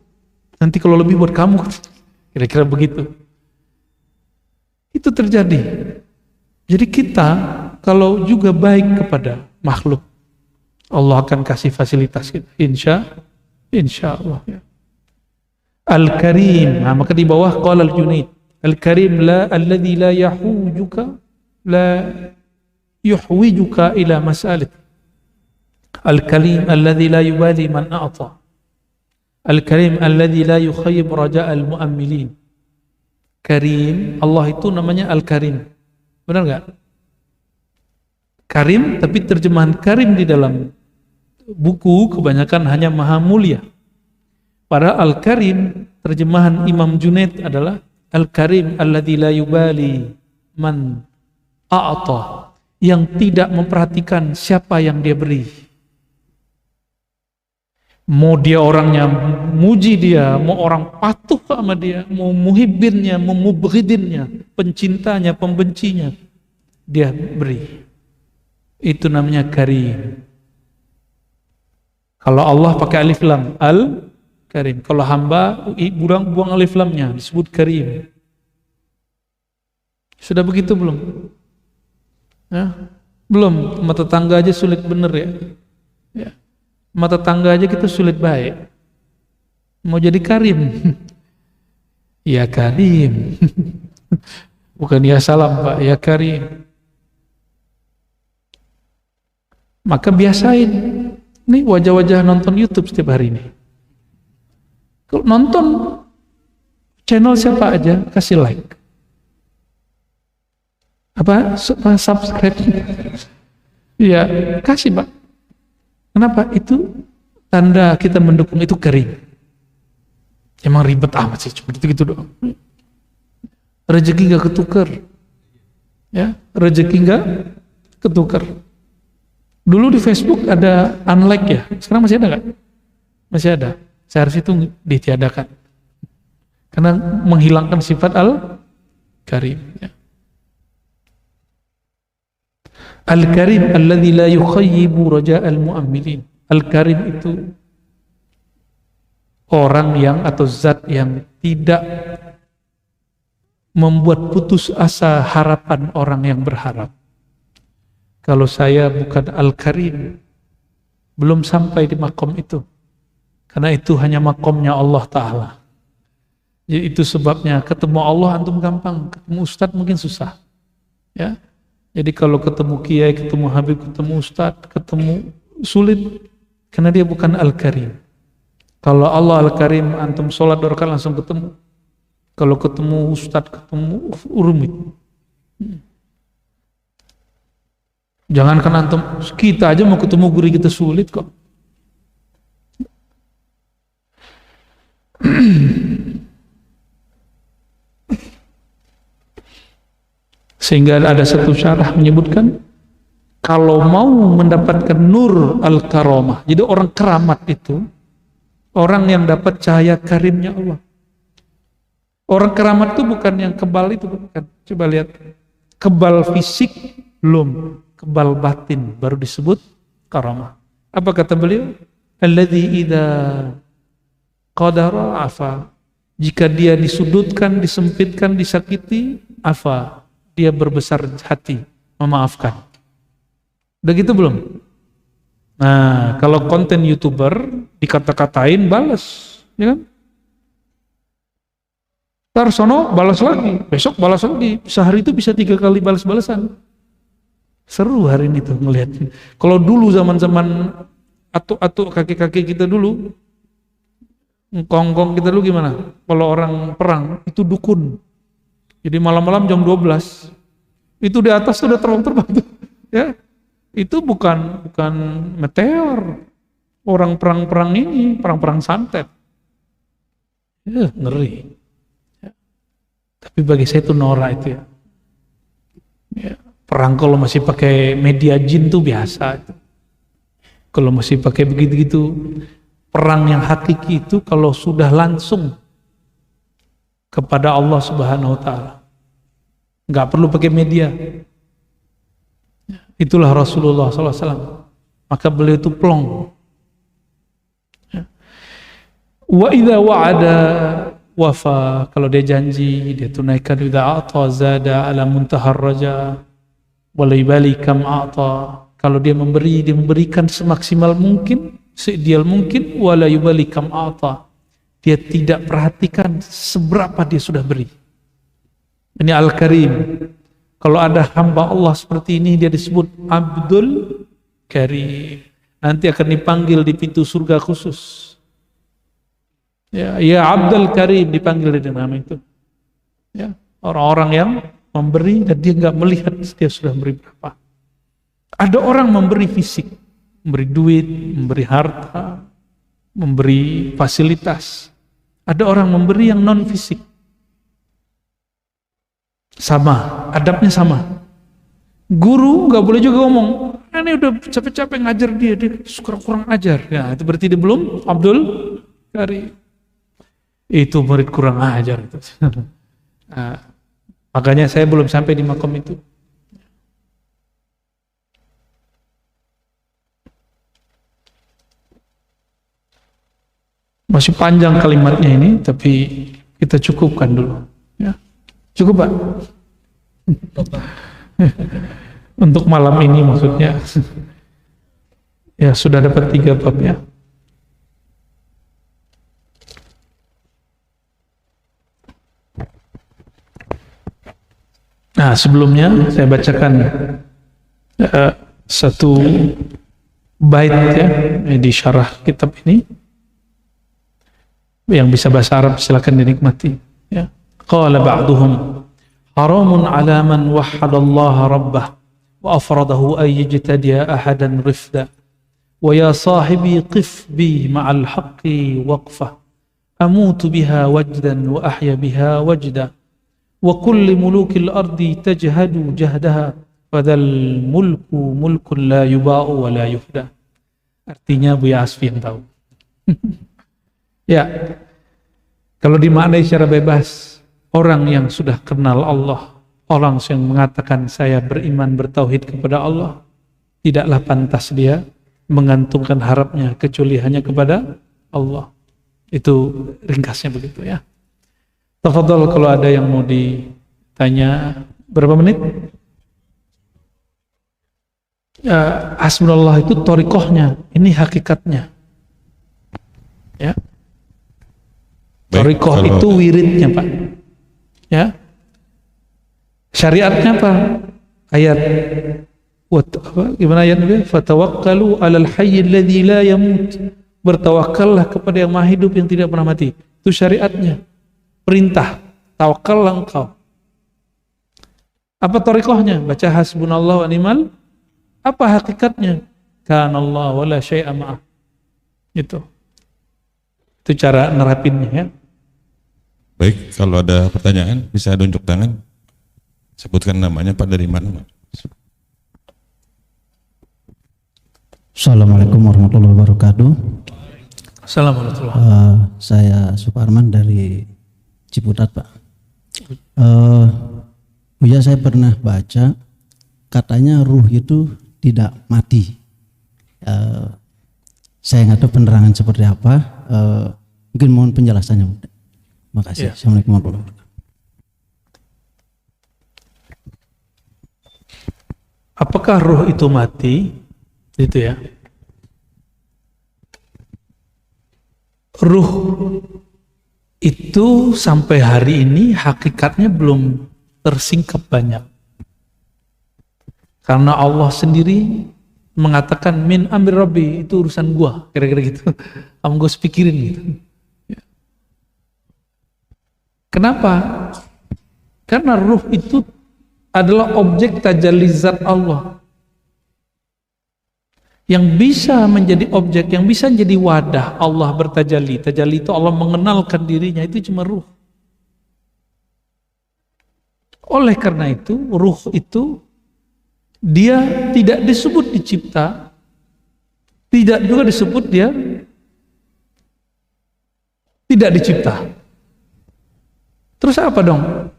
Nanti kalau lebih buat kamu. Kira-kira begitu. Itu terjadi. Jadi kita kalau juga baik kepada makhluk, Allah akan kasih fasilitas kita. Insya Allah. Ya. Al-Karim. Nah, maka di bawah qala Al-Junaid, Al-Karim la alladhi la yahujuka la yuhwijuka ila mas'alit. Al-Karim alladhi la yubali man a'ta. Al-Karim alladhi la yukhayyib raja' al-mu'ammilin. Karim, Allah itu namanya Al-Karim. Benar enggak? Karim, tapi terjemahan Karim di dalam buku kebanyakan hanya Maha Mulia. Pada Al-Karim, terjemahan Imam Junaid adalah Al-Karim alladzi la yubali man a'ta, yang tidak memperhatikan siapa yang dia beri. Mau dia orangnya muji dia, mau orang patuh sama dia, mau muhibbinnya, mau mubghidinnya, pencintanya, pembencinya, dia beri. Itu namanya Karim. Kalau Allah pakai alif lam, Al-Karim. Kalau hamba buang alif lamnya, disebut Karim. Sudah begitu belum? Ya? Belum. Mata tangga aja sulit bener ya. Ya. Mata tangga aja kita sulit baik. Mau jadi Karim. Ya Karim. Bukan ya salam Pak, ya Karim. Maka biasain. Nih wajah-wajah nonton YouTube setiap hari ini. Kalau nonton channel siapa aja, kasih like. Apa? Subscribe. Ya, kasih Pak. Kenapa? Itu tanda kita mendukung, itu Karim. Emang ribet amat sih, cuma gitu-gitu doang. Rezeki gak ketukar. Ya, rezeki gak ketukar. Dulu di Facebook ada unlike ya, sekarang masih ada gak? Masih ada. Seharusnya itu ditiadakan. Karena menghilangkan sifat Al-Karim. Ya. Al-Karim alladzi la yukhayyibu raja'al mu'ammilin. Al-Karim itu orang yang atau zat yang tidak membuat putus asa harapan orang yang berharap. Kalau saya bukan Al-Karim, belum sampai di makom itu. Karena itu hanya makomnya Allah Ta'ala. Jadi itu sebabnya ketemu Allah antum gampang, ketemu Ustadz mungkin susah. Ya. Jadi kalau ketemu Kiai, ketemu Habib, ketemu Ustadz, ketemu sulit. Karena dia bukan Al-Karim. Kalau Allah Al-Karim, antum sholat 2 rakaat langsung ketemu. Kalau ketemu Ustadz, ketemu rumit. Jangankan antum, kita aja mau ketemu guru kita sulit kok. Sehingga ada satu syarah menyebutkan, kalau mau mendapatkan nur al-karamah, jadi orang keramat itu orang yang dapat cahaya karimnya Allah. Orang keramat itu bukan yang kebal itu, bukan. Coba lihat, kebal fisik belum, kebal batin baru disebut karamah. Apa kata beliau? Alladzi idza qadara afa. Jika dia disudutkan, disempitkan, disakiti, afa. Dia berbesar hati, memaafkan. Udah gitu belum? Nah, kalau konten YouTuber dikata-katain, balas, ya kan? Ntar sono balas lagi, besok balas lagi. Sehari itu bisa 3 kali balas-balasan. Seru hari ini tuh ngelihat. Kalau dulu zaman-zaman atuk-atuk kakek-kakek kita dulu, ngkong-ngkong kita dulu gimana? Kalau orang perang itu dukun. Jadi malam-malam jam 12 itu di atas sudah terbang-terbang tuh, ya. Itu bukan meteor. Orang perang-perang ini, perang-perang santet. Ya, ngeri. Ya. Tapi bagi saya itu norak itu ya. Ya. Perang kalau masih pakai media jin tuh biasa itu. Kalau masih pakai begitu-gitu, perang yang hakiki itu kalau sudah langsung kepada Allah Subhanahu wa Ta'ala, nggak perlu pakai media. Itulah Rasulullah SAW. Maka beliau itu plong. Wa idza wa'ada wafa. Kalau dia janji dia tunaikan. Idza a'ta zada ala muntahar raja wa la yubali kam a'ta. Kalau dia memberikan semaksimal mungkin, seideal mungkin, wa la yubali kam a'ta. dia tidak perhatikan seberapa dia sudah beri. Ini Al-Karim. Kalau ada hamba Allah seperti ini, dia disebut Abdul Karim. Nanti akan dipanggil di pintu surga khusus. Ya Abdul Karim, dipanggil dengan nama itu. Ya, orang-orang yang memberi dan dia nggak melihat dia sudah memberi berapa. Ada orang memberi fisik, memberi duit, memberi harta, memberi fasilitas. Ada orang memberi yang non fisik. Sama, adabnya sama. Guru nggak boleh juga ngomong, ini udah capek-capek ngajar dia kurang ajar. Ya, itu berarti dia belum Abdul Karim. Itu murid kurang ajar itu. Nah, makanya saya belum sampai di makom itu. Masih panjang kalimatnya ini, tapi kita cukupkan dulu. Ya. Cukup, Pak? Untuk malam ini maksudnya. Ya, sudah dapat 3 bab ya. Nah, sebelumnya saya bacakan satu bait ya di syarah kitab ini. Yang bisa bahasa Arab silakan dinikmati ya. Qala ba'duhum haramun 'ala man wahhada Allah rabbah wa afradahu ay yajtadiya ahadan rifda wa ya sahibi qif bi ma'al haqqi waqfa amutu biha wajdan wa ahya biha wajda wa kulli mulukil ardi tajhadu jahdaha fadhal mulku mulkun la yuba'u wa la yuhda. Artinya Buya Asfi yang tahu. Ya, kalau dimaknai secara bebas, orang yang sudah kenal Allah, orang yang mengatakan saya beriman bertauhid kepada Allah, tidaklah pantas dia menggantungkan harapnya kecuali hanya kepada Allah. Itu ringkasnya begitu ya. Tafadhol kalau ada yang mau ditanya, berapa menit? Hasbunallah itu thariqahnya, ini hakikatnya. Ya. Thariqah itu wiridnya, Pak. Ya. Syariatnya apa? Ayat gimana ayatnya? Fatawakkalu 'alal hayyil ladzi la yamut. Bertawakkallah kepada yang Maha Hidup yang tidak pernah mati. Itu syariatnya. Perintah. Tawakallah engkau. Apa thariqahnya? Baca hasbunallah wa ni'mal. Apa hakikatnya? Kanallah wala syai'a ma'ah. Itu cara nerapinnya ya. Baik, kalau ada pertanyaan bisa tunjuk tangan. Sebutkan namanya, Pak, dari mana? Assalamualaikum warahmatullahi wabarakatuh. Assalamualaikum. Saya Suparman dari Ciputat, Pak. Ya, saya pernah baca katanya ruh itu tidak mati. Saya nggak tahu penerangan seperti apa. Mungkin mohon penjelasannya. Makasih. Ya. Assalamualaikum warahmatullahi wabarakatuh. Apakah ruh itu mati? Itu ya. Ruh itu sampai hari ini hakikatnya belum tersingkap banyak. Karena Allah sendiri mengatakan min amri rabbi, itu urusan gua, kira-kira gitu. Kamu gua pikirin gitu. Kenapa? Karena ruh itu adalah objek tajalli zat Allah. Yang bisa menjadi objek, yang bisa menjadi wadah Allah bertajalli. Tajalli itu Allah mengenalkan dirinya, itu cuma ruh. Oleh karena itu, ruh itu dia tidak disebut dicipta, tidak juga disebut dia tidak dicipta. Terus apa dong?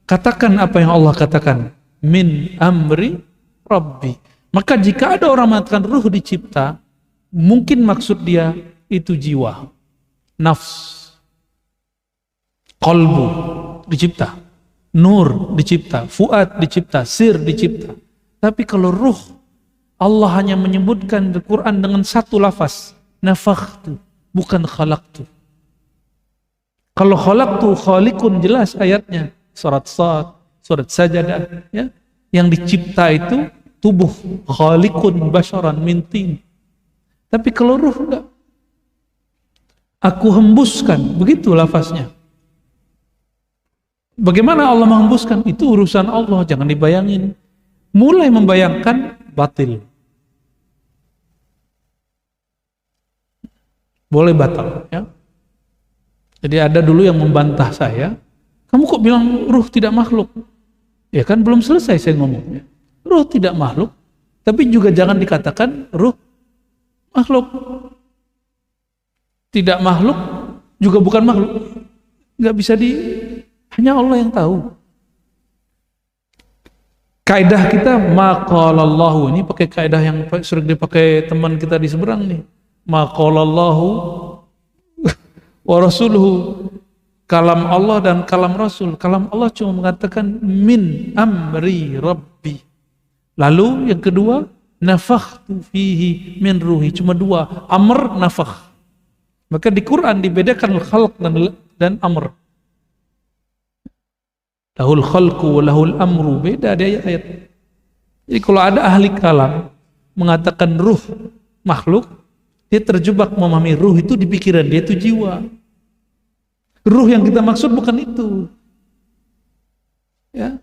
Katakan apa yang Allah katakan, min amri rabbi. Maka jika ada orang mengatakan ruh dicipta, mungkin maksud dia itu jiwa, nafs, qalbu dicipta, nur dicipta, fuad dicipta, sir dicipta. Tapi kalau ruh, Allah hanya menyebutkan di Quran dengan satu lafaz, nafakhtu, bukan khalaqtu. Kalau khalaqtu khaliqun jelas ayatnya, surat Sad, surat Sajadah, ya. Yang dicipta itu tubuh, khaliqun basharan min tin. Tapi kalau ruh enggak. Aku hembuskan, begitu lafaznya. Bagaimana Allah menghembuskan? Itu urusan Allah, jangan dibayangin. Mulai membayangkan batil. Boleh batal, ya. Jadi ada dulu yang membantah saya, kamu kok bilang ruh tidak makhluk? Ya kan belum selesai saya ngomongnya. Ruh tidak makhluk, tapi juga jangan dikatakan ruh makhluk. Tidak makhluk, juga bukan makhluk. Nggak bisa hanya Allah yang tahu. Kaidah kita maqalallahu, ini pakai kaidah yang sering dipakai teman kita di seberang nih. Maqalallahu wa rasuluhu, kalam Allah dan kalam Rasul. Kalam Allah cuma mengatakan min amri rabbi. Lalu yang kedua, nafakhtu fihi min ruhi. Cuma dua, amr, nafakh. Maka di Quran dibedakan khalq dan amr. Lahul khalqu wa lahul amru, beda di ayat-ayat. Jadi kalau ada ahli kalam mengatakan ruh makhluk, dia terjebak memahami ruh itu di pikiran dia itu jiwa. Ruh yang kita maksud bukan itu. Ya.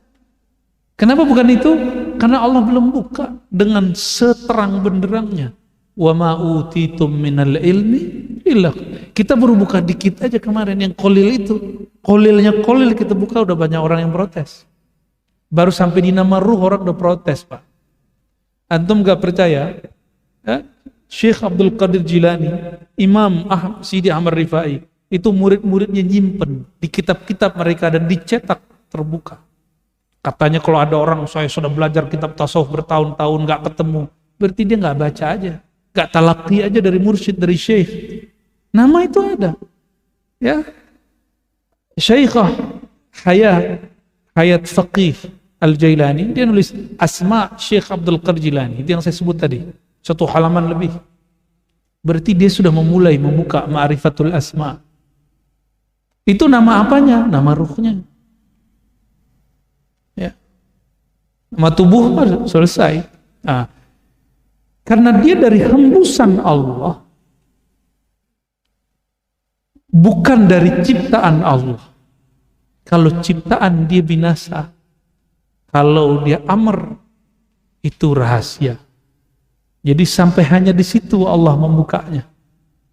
Kenapa bukan itu? Karena Allah belum buka dengan seterang benderangnya. Wa ma utitum minal ilmi illa. Kita baru buka dikit aja kemarin yang kolil itu. Kolilnya kolil kita buka udah banyak orang yang protes. Baru sampai di nama ruh orang udah protes, Pak. Antum gak percaya? Ya? Syekh Abdul Qadir Jilani, Imam Sidi Ahmad Rifai, itu murid-muridnya nyimpen di kitab-kitab mereka dan dicetak terbuka. Katanya kalau ada orang, saya sudah belajar kitab tasawuf bertahun-tahun gak ketemu, berarti dia gak baca aja, gak talaqi aja dari mursyid, dari syekh. Nama itu ada. Ya, Syekhah Hayat Faqih Al-Jailani, dia nulis Asma Syekh Abdul Qadir Jilani, itu yang saya sebut tadi. 1 halaman lebih. Berarti dia sudah memulai membuka Ma'rifatul Asma. Itu nama apanya? Nama ruhnya. Ya. Nama tubuh selesai. Nah, karena dia dari hembusan Allah, bukan dari ciptaan Allah. Kalau ciptaan dia binasa, kalau dia amr itu rahasia. Jadi sampai hanya di situ Allah membukanya.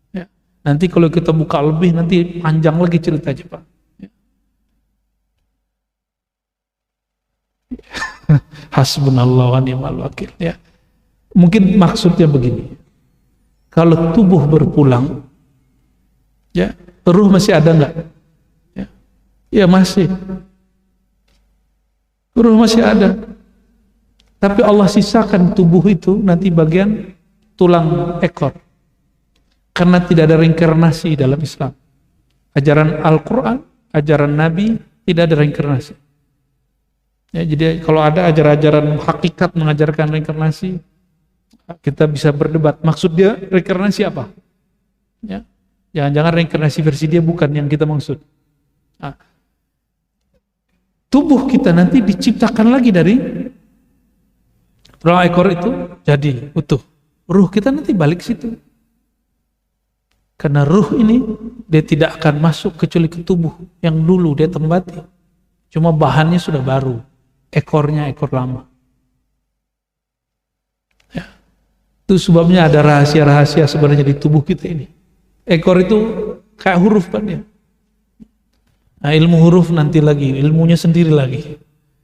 Ya. Nanti kalau kita buka lebih, nanti panjang lagi ceritanya, Pak. Ya. Hasbunallah wa ni'mal wakil. Ya. Mungkin maksudnya begini. Kalau tubuh berpulang, ya, ruh masih ada enggak? Ya, ya masih. Ruh masih ada. Tapi Allah sisakan tubuh itu nanti bagian tulang ekor. Karena tidak ada reinkarnasi dalam Islam. Ajaran Al-Quran, ajaran Nabi, tidak ada reinkarnasi. Ya, jadi kalau ada ajaran-ajaran hakikat mengajarkan reinkarnasi, kita bisa berdebat. Maksud dia reinkarnasi apa? Ya, jangan-jangan reinkarnasi versi dia bukan yang kita maksud. Nah, tubuh kita nanti diciptakan lagi dari tulang ekor itu jadi utuh. Ruh kita nanti balik situ. Karena ruh ini dia tidak akan masuk kecuali ke tubuh yang dulu dia tempati. Cuma bahannya sudah baru. Ekornya ekor lama. Ya. Itu sebabnya ada rahasia-rahasia sebenarnya di tubuh kita ini. Ekor itu kayak huruf kan ya. Nah, ilmu huruf nanti lagi, ilmunya sendiri lagi.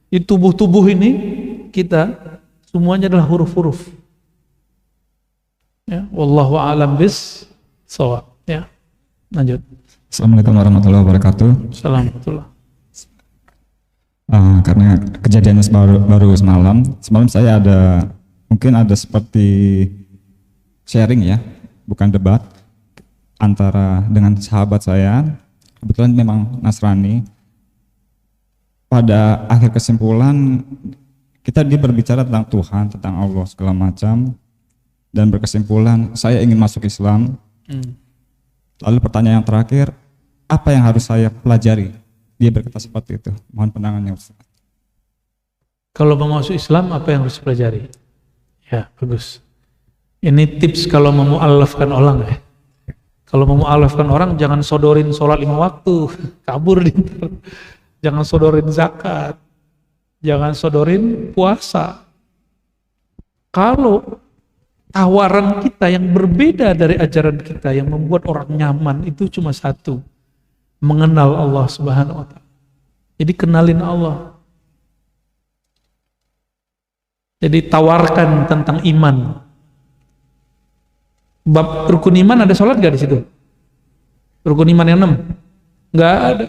Di tubuh-tubuh ini kita semuanya adalah huruf-huruf. Ya, wallahu a'lam bis-shawab. Ya. Lanjut. Assalamualaikum warahmatullahi wabarakatuh. Assalamualaikum. Karena kejadian baru semalam saya mungkin ada seperti sharing ya, bukan debat antara dengan sahabat saya. Kebetulan memang Nasrani. Pada akhir kesimpulan dia berbicara tentang Tuhan, tentang Allah segala macam, dan berkesimpulan saya ingin masuk Islam. Lalu pertanyaan yang terakhir, apa yang harus saya pelajari? Dia berkata seperti itu. Mohon pandangannya Ustaz. Kalau mau masuk Islam apa yang harus dipelajari? Ya, bagus. Ini tips kalau mau mu'alafkan orang ya. Kalau mau mu'alafkan orang jangan sodorin sholat 5 waktu, kabur dia. Jangan sodorin zakat. Jangan sodorin puasa. Kalau tawaran kita yang berbeda dari ajaran kita yang membuat orang nyaman itu cuma satu, mengenal Allah Subhanahu wa taala. Jadi kenalin Allah. Jadi tawarkan tentang iman. Bab rukun iman ada sholat gak di situ? Rukun iman yang 6? Gak ada.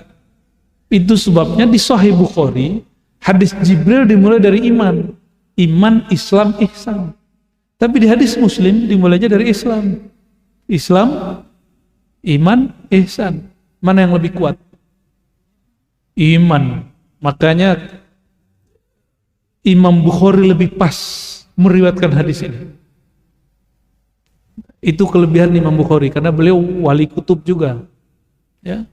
Itu sebabnya di Sahih Bukhari hadis Jibril dimulai dari iman. Iman, Islam, ihsan. Tapi di hadis Muslim dimulainya dari Islam. Islam, iman, ihsan. Mana yang lebih kuat? Iman. Makanya Imam Bukhari lebih pas meriwayatkan hadis ini. Itu kelebihan Imam Bukhari karena beliau wali kutub juga. Ya.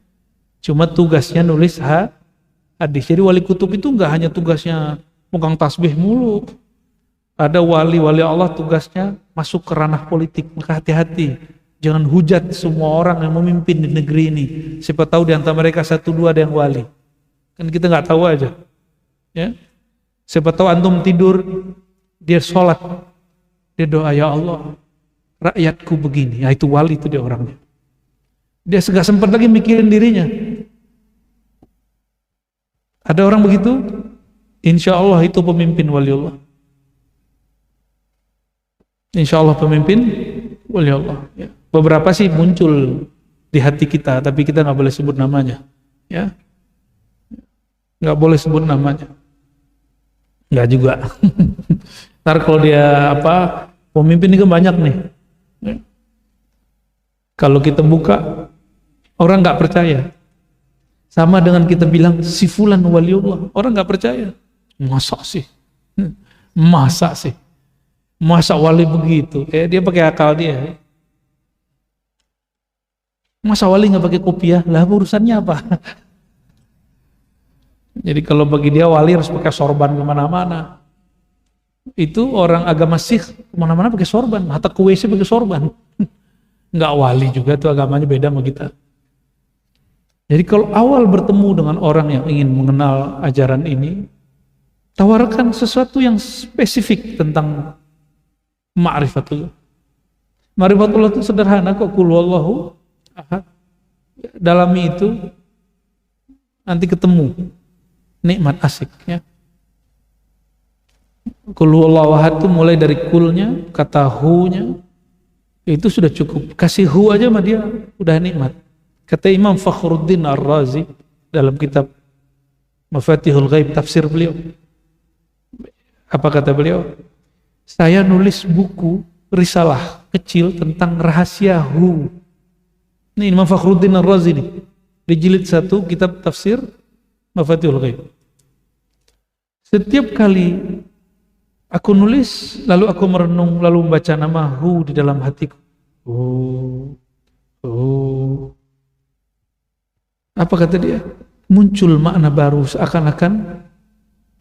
Cuma tugasnya nulis hadis. Jadi wali kutub itu enggak hanya tugasnya megang tasbih mulu. Ada wali-wali Allah tugasnya masuk ke ranah politik. Maka hati-hati. Jangan hujat semua orang yang memimpin di negeri ini. Siapa tahu di antara mereka 1-2 ada yang wali. Kan kita nggak tahu aja. Ya. Siapa tahu antum tidur, dia sholat, dia doa, ya Allah, rakyatku begini. Ya itu wali, itu dia orangnya. Dia nggak sempat lagi mikirin dirinya. Ada orang begitu, insya Allah itu pemimpin waliullah. Insya Allah pemimpin waliullah. Ya. Beberapa sih muncul di hati kita, tapi kita nggak boleh sebut namanya. Ya, nggak boleh sebut namanya. Nggak juga. Ntar kalau dia pemimpin ini kan banyak nih. Ya. Kalau kita buka, orang nggak percaya. Sama dengan kita bilang si fulan waliullah, orang nggak percaya. Masa sih? Masa sih? Masa wali begitu? Dia pakai akal dia. Masa wali nggak pakai kopiah? Lah urusannya apa? Jadi kalau bagi dia wali harus pakai sorban kemana-mana. Itu orang agama Sikh kemana-mana pakai sorban, hatta ke WC pakai sorban. Nggak wali juga tuh, agamanya beda sama kita. Jadi kalau awal bertemu dengan orang yang ingin mengenal ajaran ini, tawarkan sesuatu yang spesifik tentang ma'rifatullah. Ma'rifatullah itu sederhana kok, qul huwallahu ahad. Dalami itu nanti ketemu nikmat asik ya. Qul huwallahu ahad itu mulai dari kulnya, kata hu-nya itu sudah cukup. Kasih hu aja sama dia udah nikmat. Kata Imam Fakhruddin Ar-Razi dalam kitab Mafatihul Ghaib tafsir beliau. Apa kata beliau? Saya nulis buku risalah kecil tentang rahasia hu. Ini Imam Fakhruddin Ar-Razi nih. Di jilid 1 kitab tafsir Mafatihul Ghaib. Setiap kali aku nulis, lalu aku merenung, lalu membaca nama hu di dalam hatiku. Apa kata dia? Muncul makna baru, seakan-akan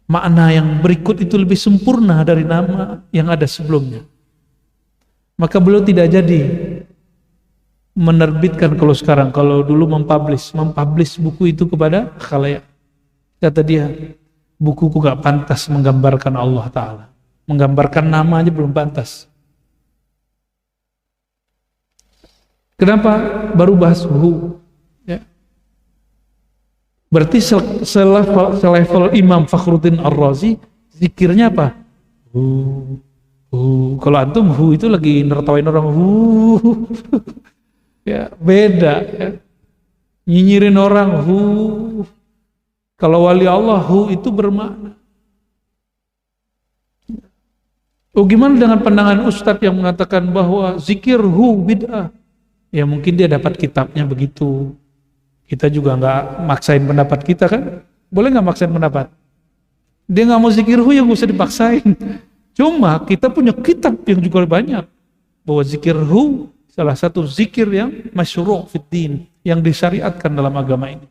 makna yang berikut itu lebih sempurna dari nama yang ada sebelumnya. Maka beliau tidak jadi menerbitkan kalau dulu mempublish buku itu kepada khalayak. Kata dia, bukuku gak pantas menggambarkan Allah Ta'ala. Menggambarkan nama aja belum pantas. Kenapa baru bahas hu? Ya. Berarti selevel Imam Fakhruddin Ar-Razi, zikirnya apa? Hu. Kalau antum hu itu lagi nertawain orang hu. Ya, beda ya. Nyinyirin orang hu. Kalau wali Allah hu itu bermakna. Oh, gimana dengan pandangan ustadz yang mengatakan bahwa zikir hu bid'ah? Ya mungkin dia dapat kitabnya begitu. Kita juga nggak maksain pendapat kita kan? Boleh nggak maksain pendapat? Dia nggak mau zikir hu, yang nggak usah dipaksain. Cuma kita punya kitab yang juga banyak bahwa zikir hu salah satu zikir yang masyru' fid din, yang disyariatkan dalam agama ini.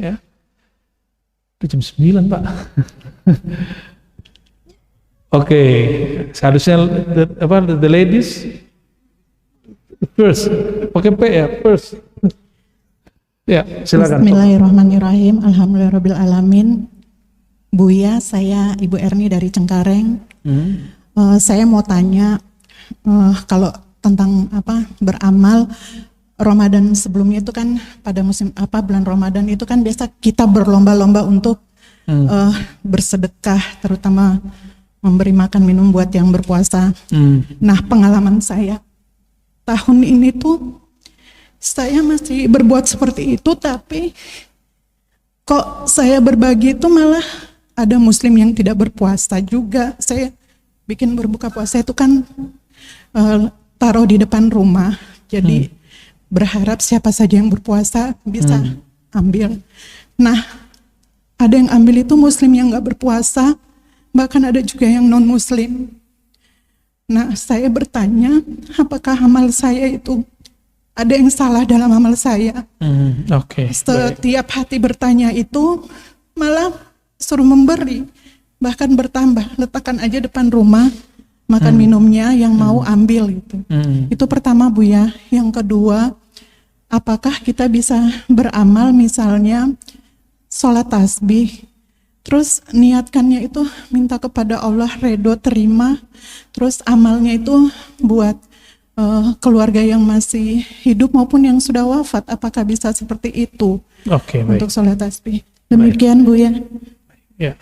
Ya. Jam 9, Pak. Oke, seharusnya the ladies first. Pakai P ya, first. Ya, silakan. Bismillahirrahmanirrahim. Alhamdulillahirabbil alamin. Buya, saya Ibu Erni dari Cengkareng. Saya mau tanya kalau tentang beramal Ramadan sebelumnya itu kan pada musim bulan Ramadan itu kan biasa kita berlomba-lomba untuk bersedekah, terutama memberi makan minum buat yang berpuasa. Nah, pengalaman saya tahun ini tuh saya masih berbuat seperti itu, tapi kok saya berbagi itu malah ada muslim yang tidak berpuasa juga. Saya bikin berbuka puasa itu kan taruh di depan rumah, jadi berharap siapa saja yang berpuasa bisa ambil. Nah, ada yang ambil itu muslim yang gak berpuasa, bahkan ada juga yang non muslim. Nah, saya bertanya, apakah amal saya itu ada yang salah dalam amal saya? Setiap hati bertanya itu malah suruh memberi, bahkan bertambah, letakkan aja depan rumah makan minumnya, yang mau ambil itu. Itu pertama, Bu ya. Yang kedua, apakah kita bisa beramal misalnya sholat tasbih, terus niatkannya itu minta kepada Allah ridho terima, terus amalnya itu buat keluarga yang masih hidup maupun yang sudah wafat, apakah bisa seperti itu untuk sholat tasbih? Demikian, Bu ya. Ya.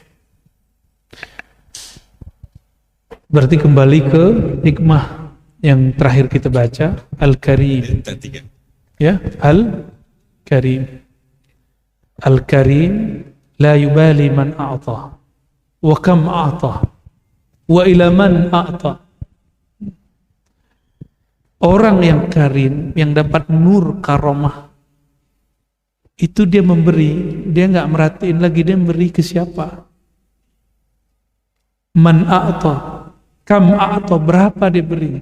Berarti kembali ke hikmah yang terakhir kita baca, Al-Karim. Ya, Al-Karim. Al-Karim la yubali man a'ta wa kam a'ta wa ila man a'ta. Orang yang karim, yang dapat nur karomah, itu dia memberi, dia nggak merhatiin lagi dia memberi ke siapa. Man a'ta, kam a'ta, berapa dia beri.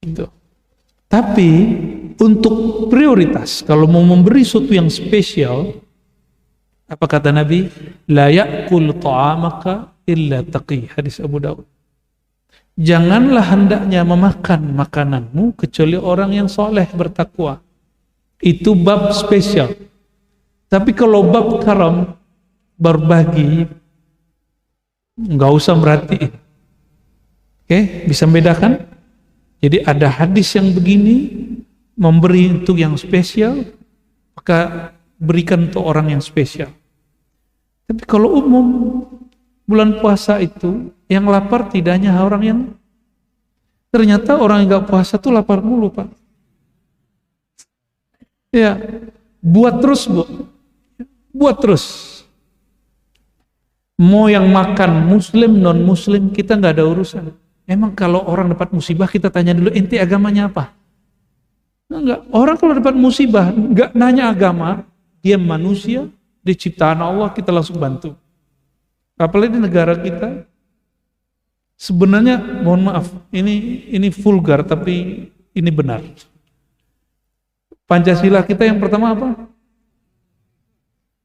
Gitu. Tapi untuk prioritas, kalau mau memberi sesuatu yang spesial, apa kata Nabi? La ya'kul ta'amaka illa taqi, hadis Abu Daud. Janganlah hendaknya memakan makananmu kecuali orang yang soleh bertakwa. Itu bab spesial. Tapi kalau bab karam, berbagi, nggak usah merhatiin. Oke, bisa membedakan? Jadi ada hadis yang begini, memberi untuk yang spesial, maka berikan untuk orang yang spesial. Tapi kalau umum, bulan puasa itu, yang lapar tidak hanya orang yang, ternyata orang yang gak puasa tuh lapar mulu, Pak. Ya, buat terus, Bu. Buat terus. Mau yang makan muslim, non muslim, kita gak ada urusan. Emang kalau orang dapat musibah, kita tanya dulu, ente agamanya apa? Enggak. Orang kalau dapat musibah, gak nanya agama, dia manusia, dia ciptaan Allah, kita langsung bantu. Apalagi di negara kita, sebenarnya mohon maaf, ini vulgar tapi ini benar. Pancasila kita yang pertama apa?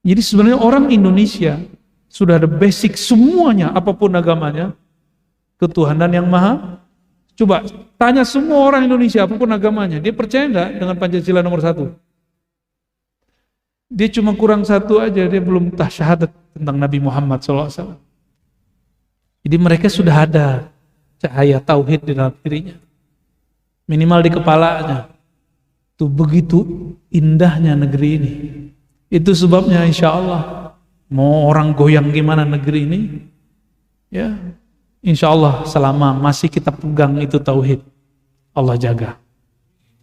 Jadi sebenarnya orang Indonesia sudah ada basic semuanya, apapun agamanya, ketuhanan yang maha. Coba tanya semua orang Indonesia apapun agamanya, dia percaya enggak dengan Pancasila nomor 1? Dia cuma kurang satu aja, dia belum syahadat tentang Nabi Muhammad SAW. Jadi mereka sudah ada cahaya tauhid di dalam dirinya, minimal di kepalanya. Tuh begitu indahnya negeri ini. Itu sebabnya insya Allah mau orang goyang gimana negeri ini, ya insya Allah selama masih kita pegang itu tauhid, Allah jaga.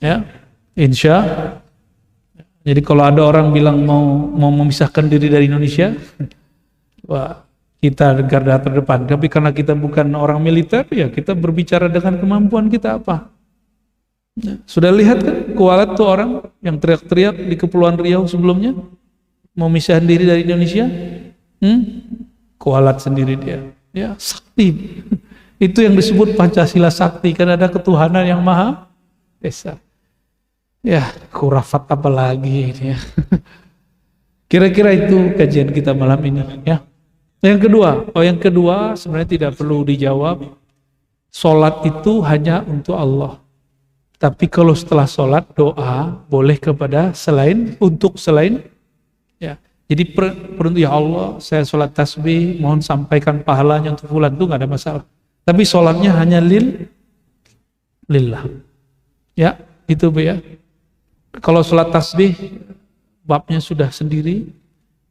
Ya, insya. Jadi kalau ada orang bilang mau memisahkan diri dari Indonesia, wah, kita garda terdepan. Tapi karena kita bukan orang militer, ya kita berbicara dengan kemampuan kita apa. Sudah lihat kan kualat tuh orang yang teriak-teriak di Kepulauan Riau sebelumnya mau misahin diri dari Indonesia, kualat sendiri dia, ya sakti. Itu yang disebut Pancasila Sakti, kan ada ketuhanan yang Maha Esa. Ya, khurafat apa lagi ini ya. Kira-kira itu kajian kita malam ini ya. Yang kedua sebenarnya tidak perlu dijawab. Salat itu hanya untuk Allah. Tapi kalau setelah salat doa boleh kepada selain ya. Jadi ya Allah, saya salat tasbih, mohon sampaikan pahalanya untuk fulan, itu nggak ada masalah. Tapi salatnya hanya lillah. Ya, itu Bu ya. Kalau salat tasbih babnya sudah sendiri.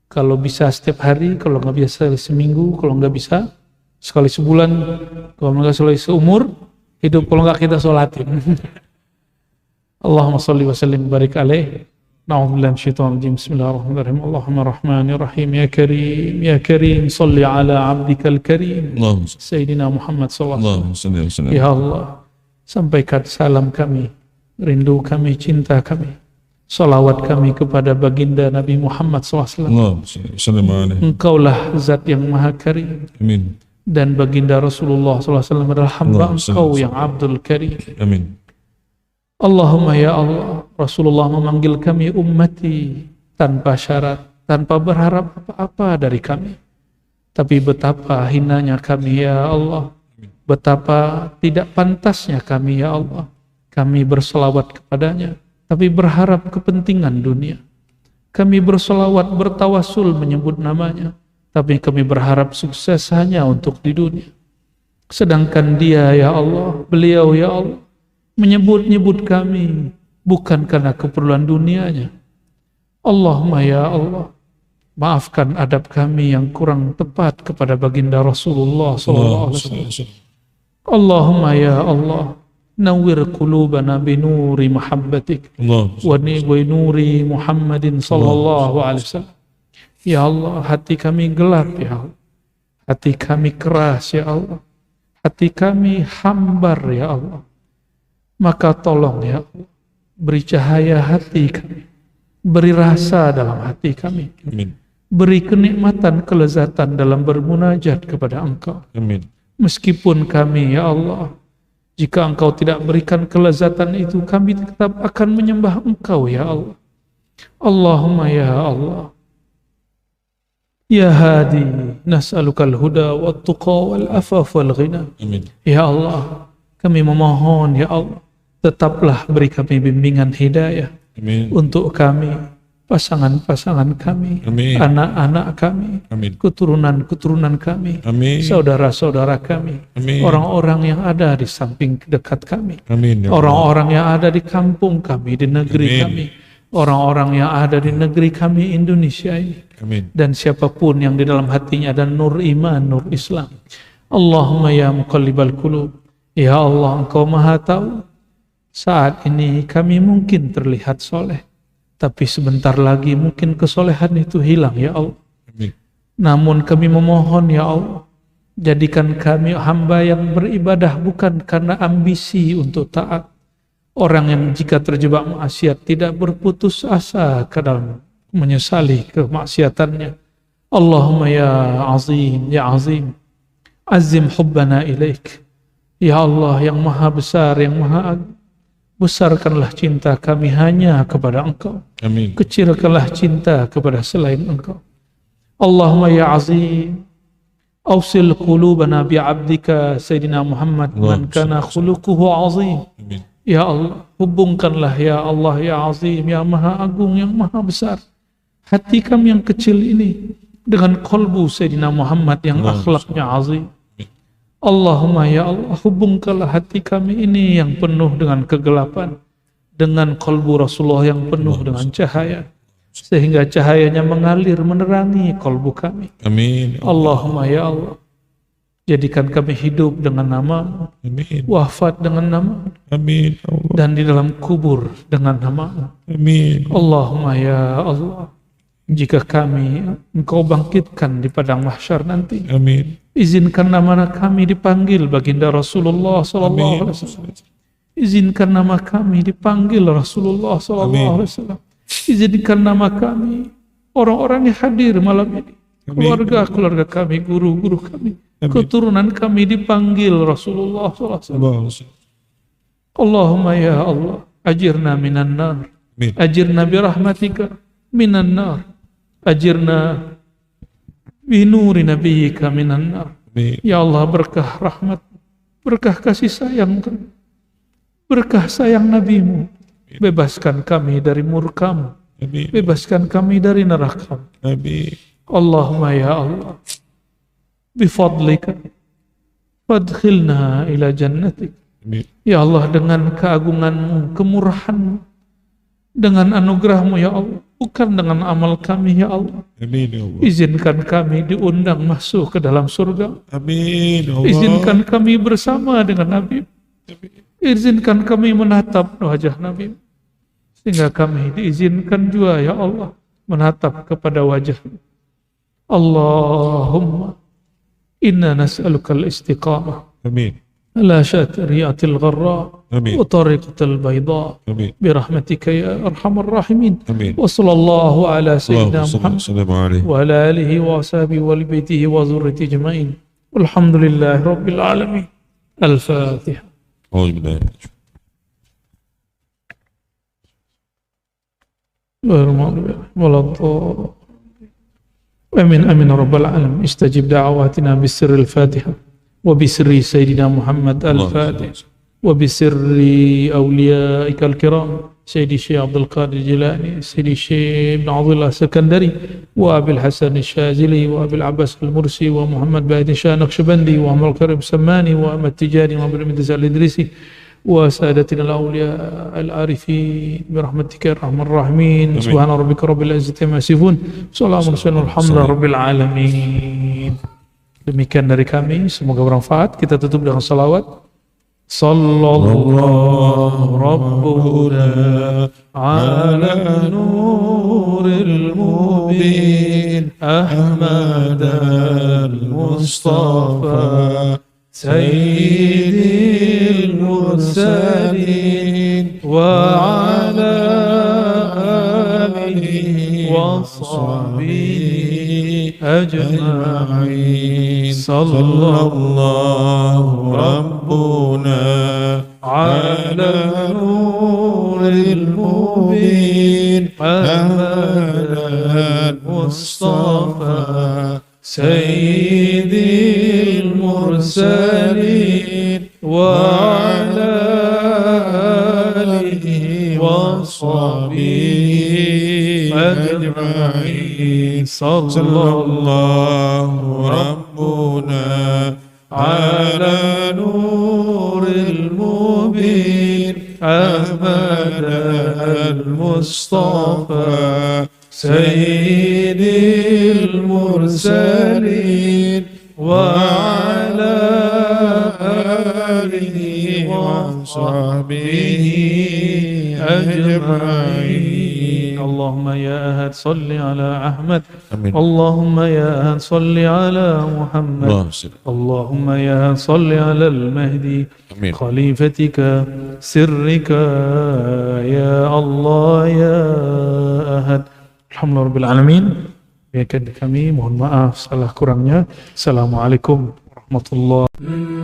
Kalau bisa setiap hari, kalau nggak bisa seminggu, kalau nggak bisa sekali sebulan, kalau nggak sekali seumur hidup, kalau nggak kita sholatin. Allahumma sholli wa sallim barik alaih. Na'udzubillahi minasyaitonir rajim. Bismillahirrahmanirrahim. Allahumma rahmanir rahim ya karim sholli ala abdikal karim Sayyidina Muhammad sallallahu alaihi wasallam. Ya Allah, sampaikan salam kami, rindu kami, cinta kami, salawat kami kepada baginda Nabi Muhammad SAW. Engkaulah zat yang maha karim. Amin. Dan baginda Rasulullah SAW adalah hamba engkau yang Abdul Karim. Amin. Allahumma ya Allah, Rasulullah memanggil kami ummati tanpa syarat, tanpa berharap apa-apa dari kami. Tapi betapa hinanya kami ya Allah, betapa tidak pantasnya kami ya Allah. Kami berselawat kepadanya, tapi berharap kepentingan dunia. Kami berselawat, bertawasul menyebut namanya, tapi kami berharap sukses hanya untuk di dunia. Sedangkan dia ya Allah, beliau ya Allah, menyebut-nyebut kami bukan karena keperluan dunianya. Allahumma ya Allah, maafkan adab kami yang kurang tepat kepada baginda Rasulullah SAW. Allahumma ya Allah, nawwir qulubana binuri mahabbatik wa nuri Muhammadin sallallahu alaihi wasallam. Ya Allah, hati kami gelap ya Allah, hati kami keras ya Allah, hati kami hambar ya Allah. Maka tolong ya Allah, beri cahaya hati kami, beri rasa dalam hati kami. Amin. Beri kenikmatan, kelezatan dalam bermunajat kepada Engkau. Amin. Meskipun kami ya Allah, jika Engkau tidak berikan kelezatan itu, kami tetap akan menyembah Engkau ya Allah. Allahumma ya Allah, ya Hadi, nas'alukal huda wa tuqa wal afaf wal ghina. Amin. Ya Allah, kami memohon ya Allah, tetaplah beri kami bimbingan hidayah. Amin. Untuk kami, pasangan-pasangan kami, Amin. anak-anak kami, Amin. keturunan-keturunan kami, Amin. saudara-saudara kami, Amin. orang-orang yang ada di samping dekat kami, Amin. Ya Allah. orang-orang yang ada di kampung kami, di negeri Amin. kami, orang-orang yang ada di negeri kami Indonesia ini, Amin. dan siapapun yang di dalam hatinya ada nur iman, nur Islam. Allahumma ya muqallibal qulub, ya Allah, Engkau maha tahu. Saat ini kami mungkin terlihat soleh, tapi sebentar lagi mungkin kesolehan itu hilang ya Allah. Amin. Namun kami memohon ya Allah, jadikan kami hamba yang beribadah bukan karena ambisi untuk taat. Orang yang jika terjebak maksiat tidak berputus asa ke dalam menyesali kemaksiatannya. Allahumma ya azim, ya azim, azim hubbana ilaik. Ya Allah yang maha besar, yang maha agung, besarkanlah cinta kami hanya kepada Engkau. Amin. Kecilkanlah cinta kepada selain Engkau. Allahumma ya azim, awsil qulubana bi'abdika Sayyidina Muhammad man kana khuluquhu azim. Amin. Ya Allah, hubungkanlah ya Allah ya azim, ya maha agung, yang maha besar, hati kami yang kecil ini dengan qalbu Sayyidina Muhammad yang akhlaknya azim. Allahumma ya Allah, hubungkanlah hati kami ini yang penuh dengan kegelapan dengan qalbu Rasulullah yang penuh dengan cahaya, sehingga cahayanya mengalir menerangi qalbu kami. Amin. Allahumma ya Allah, jadikan kami hidup dengan nama-Mu, Amin. wafat dengan nama-Mu, Amin. Allah. dan di dalam kubur dengan nama-Mu. Amin. Allahumma ya Allah, jika kami Engkau bangkitkan di padang mahsyar nanti, Amin. izinkan nama kami dipanggil baginda Rasulullah sallallahu alaihi wasallam. Izinkan nama kami dipanggil Rasulullah sallallahu alaihi wasallam. Izinkan nama kami, orang-orang yang hadir malam ini, keluarga-keluarga kami, guru-guru kami, keturunan kami dipanggil Rasulullah SAW. Allahumma ya Allah, ajirna minan nar, ajirna birahmatika minan nar, ajirna binuri nabiyyika minan nar. Ya Allah, berkah rahmat, berkah kasih sayang, berkah sayang nabimu, bebaskan kami dari murkamu, bebaskan kami dari neraka. Allahumma ya Allah, bifadlika fadkhilna ila jannatik. Ya Allah, dengan keagunganmu, kemurahanmu, dengan anugerahmu ya Allah, bukan dengan amal kami ya Allah. Izinkan kami diundang masuk ke dalam surga. Izinkan kami bersama dengan Nabi. Izinkan kami menatap wajah Nabi, sehingga kami diizinkan juga ya Allah menatap kepada wajah. Allahumma inna nas'aluka al-istiqamah ala syatiriyatil gharra wa tariqatil bayda birahmatika ya arhamar rahimin. Wa sallallahu ala sayyidina Muhammad wa ala alihi wa ashabihi wa baitihi wa zurriyyatihi ajma'in. Walhamdulillahi rabbil alamin. Al-Fatihah. Amin amin rabbal alamin. Istajib da'awatina bisirril Fatihah wa bisirri Sayyidina Muhammad al-Fatih wa bisirri awliyaika al-kiram Sayyidi Syekh Abdul Qadir Jilani, Sayyidi Syekh Ibn Abdullah Sekandari, wa Abil Hasan Syazili, wa Abil Abbas al-Mursi, wa Muhammad Ba'id Syah Naqshbandi, wa Amal Karim Sammani, wa Ahmad Tijani, wa Abil Midz al-Idrisi, wa Sadatina al-Awliya al-Arifin birahmatika ya arhamar rahimin. Subhana rabbika rabbil izzati amma yasifun, salamun alhamdulillahi rabbil alamin. Demikian dari kami, semoga bermanfaat. Kita tutup dengan salawat. Sallallahu rabbuna ala nuril mubin Ahmad al-Mustafa sayyidil mursalin wa ala alihi wa sahbihi ajma'in. Sallallahu rabbuna ala nuril mubin Ahmad al-Mustafa sayyidil mursalin wa ala alihi wa sahbihi ajma'in. Sallallahu rabbuna ala nuril mubin Ahmad al-Mustafa sayyidil mursalin wa ala alihi wa sahbihi ajma'in. Allahumma ya ahad salli ala Ahmad. Allahumma ya ahad salli ala Muhammad. Allahumma ya ahad salli ala al-Mahdi khalifatika sirrika ya Allah ya ahad. Alhamdulillah rabbil alamin. Biarkan kami mohon maaf salah kurangnya. Assalamualaikum warahmatullahi wabarakatuh.